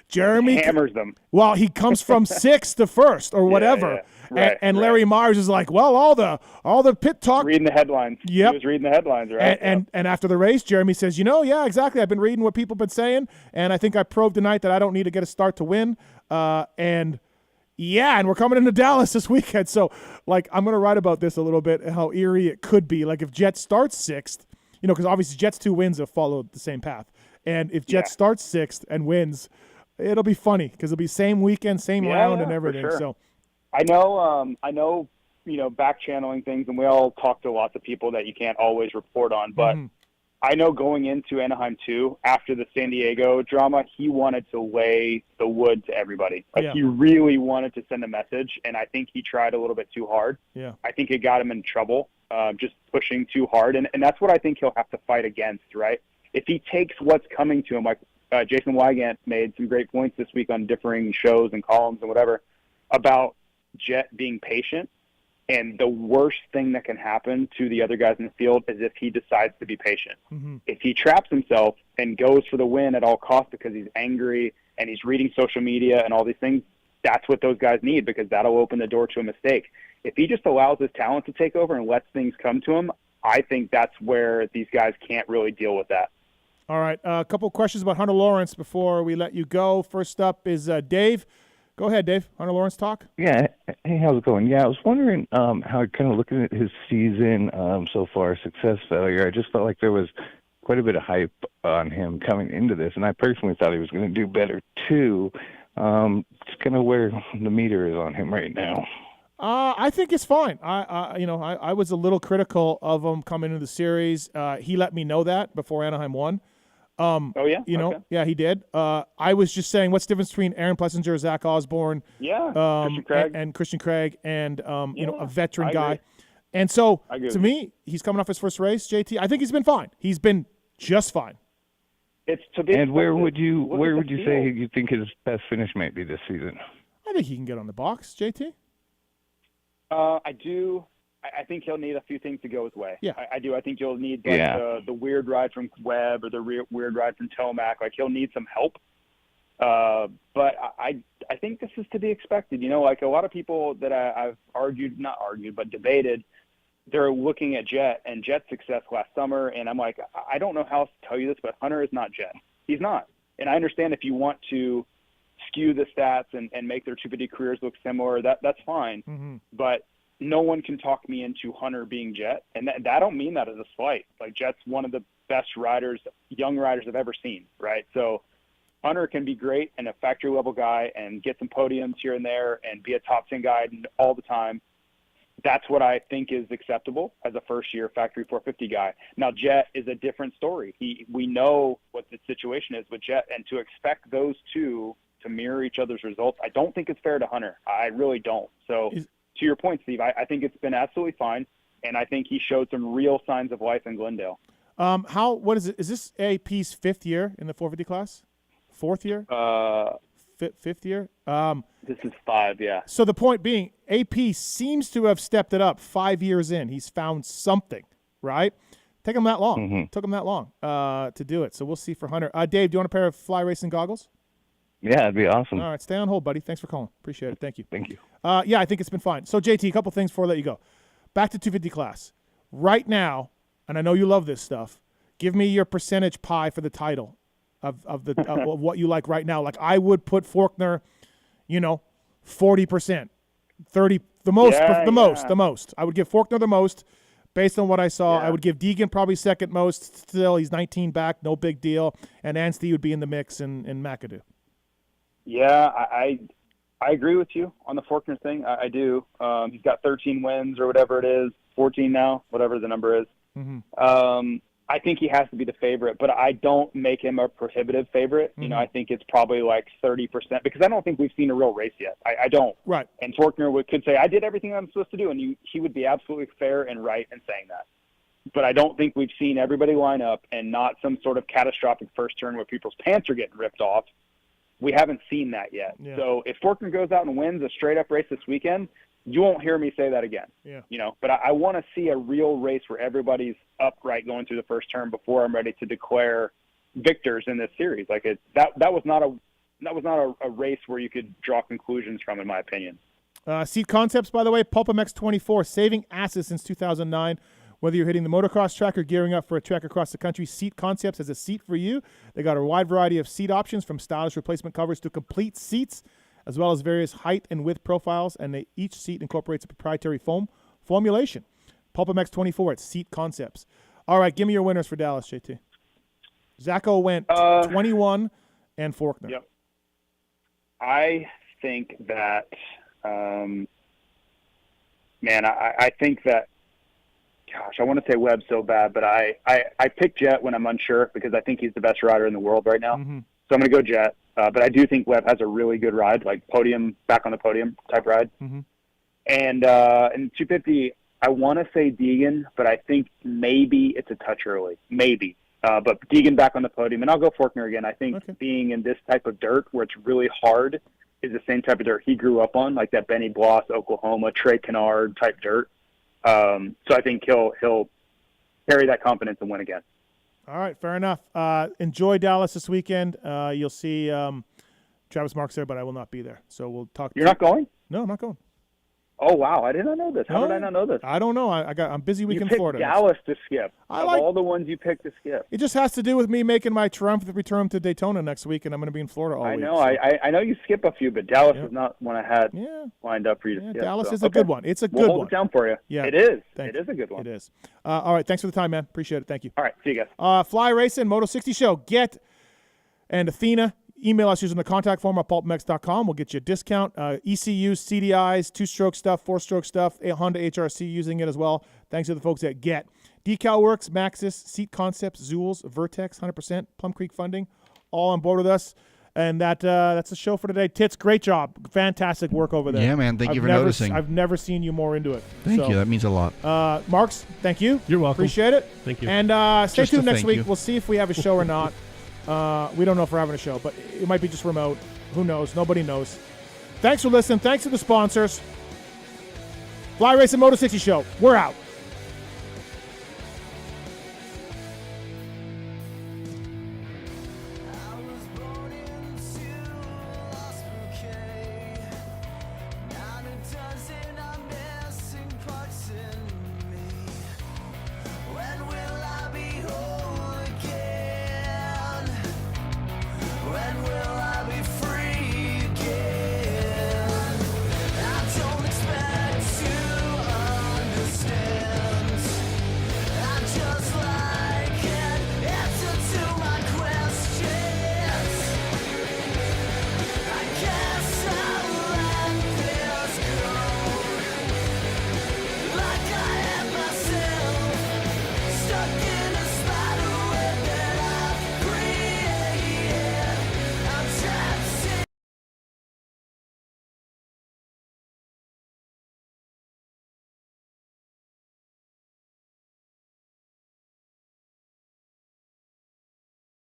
Speaker 1: Jeremy
Speaker 13: hammers them.
Speaker 1: Well, he comes from 6th to 1st or whatever.
Speaker 13: Yeah. Right,
Speaker 1: and Larry Myers is like, well, all the pit talk.
Speaker 13: Reading the headlines.
Speaker 1: Yep.
Speaker 13: He was reading the headlines, right?
Speaker 1: And after the race, Jeremy says, yeah, exactly. I've been reading what people have been saying, and I think I proved tonight that I don't need to get a start to win. And we're coming into Dallas this weekend. So, like, I'm going to write about this a little bit, how eerie it could be. Like, if Jet starts 6th, because obviously Jet's 2 wins have followed the same path. And if Jet starts 6th and wins, it'll be funny because it'll be same weekend, same round and everything.
Speaker 13: For sure.
Speaker 1: So
Speaker 13: I know, back channeling things, and we all talk to lots of people that you can't always report on, but I know going into Anaheim 2, after the San Diego drama, he wanted to lay the wood to everybody. He really wanted to send a message, and I think he tried a little bit too hard.
Speaker 1: Yeah.
Speaker 13: I think it got him in trouble, just pushing too hard, and that's what I think he'll have to fight against, right? If he takes what's coming to him, like Jason Wygant made some great points this week on differing shows and columns and whatever, about Jet being patient. And the worst thing that can happen to the other guys in the field is if he decides to be patient.
Speaker 1: Mm-hmm.
Speaker 13: If he traps himself and goes for the win at all costs because he's angry and he's reading social media and all these things, that's what those guys need, because that'll open the door to a mistake. If he just allows his talent to take over and lets things come to him, I think that's where these guys can't really deal with that.
Speaker 1: All right, a couple questions about Hunter Lawrence before we let you go. First up is Dave. Go ahead, Dave. Hunter Lawrence talk.
Speaker 16: Yeah. Hey, how's it going? Yeah, I was wondering how kind of looking at his season so far, success, failure. I just felt like there was quite a bit of hype on him coming into this, and I personally thought he was going to do better too. Just kind of where the meter is on him right now.
Speaker 1: I think it's fine. I was a little critical of him coming into the series. He let me know that before Anaheim won.
Speaker 13: Oh, yeah?
Speaker 1: Yeah, he did. I was just saying, what's the difference between Aaron Plessinger, Zach Osborne,
Speaker 13: Christian Craig.
Speaker 1: and Christian Craig, and a veteran
Speaker 13: I
Speaker 1: guy.
Speaker 13: agree.
Speaker 1: And so,
Speaker 13: I agree
Speaker 1: to
Speaker 13: with
Speaker 1: me, he's coming off his first race. JT, I think he's been fine. He's been just fine.
Speaker 13: It's to be
Speaker 16: And where would you
Speaker 13: at the
Speaker 16: say
Speaker 13: field.
Speaker 16: you think his best finish might be this season?
Speaker 1: I think he can get on the box. JT.
Speaker 13: I do. I think he'll need a few things to go his way.
Speaker 1: Yeah.
Speaker 13: I do. I think you'll need the weird ride from Webb or the weird ride from Tomac. Like, he'll need some help. But I think this is to be expected. Like a lot of people that I've debated, they're looking at Jet and Jet's success last summer, and I'm like, I don't know how else to tell you this, but Hunter is not Jet. He's not. And I understand if you want to skew the stats and make their 250 careers look similar, that's fine.
Speaker 1: Mm-hmm.
Speaker 13: But no one can talk me into Hunter being Jet, and I don't mean that as a slight. Like, Jet's one of the best riders, young riders I've ever seen, right? So Hunter can be great and a factory-level guy and get some podiums here and there and be a top 10 guy all the time. That's what I think is acceptable as a first-year factory 450 guy. Now, Jet is a different story. We know what the situation is with Jet, and to expect those two to mirror each other's results, I don't think it's fair to Hunter. I really don't. So to your point, Steve, I think it's been absolutely fine, and I think he showed some real signs of life in Glendale.
Speaker 1: What is it? Is this AP's fifth year in the 450 class? Fourth year? Fifth year?
Speaker 13: This is 5, yeah.
Speaker 1: So the point being, AP seems to have stepped it up 5 years in. He's found something, right? Take him that long.
Speaker 16: Mm-hmm.
Speaker 1: Took him that long to do it. So we'll see for Hunter. Dave, do you want a pair of fly racing goggles?
Speaker 16: Yeah, it'd be awesome.
Speaker 1: All right, stay on hold, buddy. Thanks for calling. Appreciate it. Thank you.
Speaker 16: Thank you.
Speaker 1: Yeah, I think it's been fine. So, JT, a couple things before I let you go. Back to 250 class. Right now, and I know you love this stuff, give me your percentage pie for the title of what you like right now. Like, I would put Faulkner, 40%, 30, the most. I would give Faulkner the most. Based on what I saw, I would give Deegan probably second most. Still, he's 19 back, no big deal. And Anstey would be in the mix in McAdoo.
Speaker 13: Yeah, I agree with you on the Faulkner thing. I do. He's got 13 wins or whatever it is, 14 now, whatever the number is.
Speaker 1: Mm-hmm.
Speaker 13: I think he has to be the favorite, but I don't make him a prohibitive favorite.
Speaker 1: Mm-hmm.
Speaker 13: I think it's probably like 30% because I don't think we've seen a real race yet. I don't.
Speaker 1: Right.
Speaker 13: And Faulkner could say, I did everything I'm supposed to do, and he would be absolutely fair and right in saying that. But I don't think we've seen everybody line up and not some sort of catastrophic first turn where people's pants are getting ripped off. We haven't seen that yet.
Speaker 1: Yeah.
Speaker 13: So if Faulkner goes out and wins a straight-up race this weekend, you won't hear me say that again.
Speaker 1: Yeah.
Speaker 13: But I want to see a real race where everybody's upright going through the first turn before I'm ready to declare victors in this series. Like that was not a race where you could draw conclusions from, in my opinion.
Speaker 1: Seat Concepts, by the way, Pulp MX24, saving asses since 2009. Whether you're hitting the motocross track or gearing up for a trek across the country, Seat Concepts has a seat for you. They got a wide variety of seat options, from stylish replacement covers to complete seats, as well as various height and width profiles, and each seat incorporates a proprietary foam formulation. Pulp MX24 at Seat Concepts. All right, give me your winners for Dallas, JT. Zacho went 21 and Faulkner.
Speaker 13: Yep. I think that, I think that, gosh, I want to say Webb so bad, but I pick Jet when I'm unsure because I think he's the best rider in the world right now.
Speaker 1: Mm-hmm.
Speaker 13: So I'm going to go Jet. But I do think Webb has a really good ride, like back on the podium type ride.
Speaker 1: Mm-hmm.
Speaker 13: And in 250, I want to say Deegan, but I think maybe it's a touch early. Maybe. But Deegan back on the podium. And I'll go Faulkner again. I think being in this type of dirt where it's really hard is the same type of dirt he grew up on, like that Benny Bloss, Oklahoma, Trey Kennard type dirt. So I think he'll carry that confidence and win again.
Speaker 1: All right, fair enough. Enjoy Dallas this weekend. You'll see Travis Marks there, but I will not be there. So we'll talk.
Speaker 13: You're not going?
Speaker 1: No, I'm not going.
Speaker 13: Oh wow, I did not know this. How did I not know this?
Speaker 1: I don't know. I'm busy week in Florida.
Speaker 13: Dallas to skip. All the ones you picked to skip.
Speaker 1: It just has to do with me making my triumphant return to Daytona next week, and I'm going to be in Florida all week.
Speaker 13: I know. I know you skip a few, but Dallas is not one I had lined up for you to skip.
Speaker 1: Dallas
Speaker 13: so.
Speaker 1: is a good one. It's a good
Speaker 13: we'll
Speaker 1: one.
Speaker 13: hold it down for you.
Speaker 1: Yeah,
Speaker 13: it is.
Speaker 1: Thank
Speaker 13: it is a good one.
Speaker 1: It is. All right, thanks for the time, man. Appreciate it. Thank you.
Speaker 13: All right, see you guys.
Speaker 1: Fly Racing, Moto 60 Show. Get and Athena. Email us using the contact form at pulpmex.com. We'll get you a discount. ECUs, CDIs, 2-stroke stuff, 4-stroke stuff, Honda HRC using it as well. Thanks to the folks at Get. Decal Works, Maxxis, Seat Concepts, Zools, Vertex, 100%, Plum Creek Funding, all on board with us. And that's the show for today. Tits, great job. Fantastic work over there.
Speaker 3: Yeah, man. Thank you for noticing.
Speaker 1: I've never seen you more into it.
Speaker 3: Thank you. That means a lot.
Speaker 1: Marks, thank you.
Speaker 2: You're welcome.
Speaker 1: Appreciate it.
Speaker 2: Thank you.
Speaker 1: And stay
Speaker 3: Just a
Speaker 1: tuned next
Speaker 3: thank
Speaker 1: week.
Speaker 3: you.
Speaker 1: We'll see if we have a show or not. We don't know if we're having a show, but it might be just remote. Who knows? Nobody knows. Thanks for listening. Thanks to the sponsors. Fly Racing Moto 60 Show. We're out.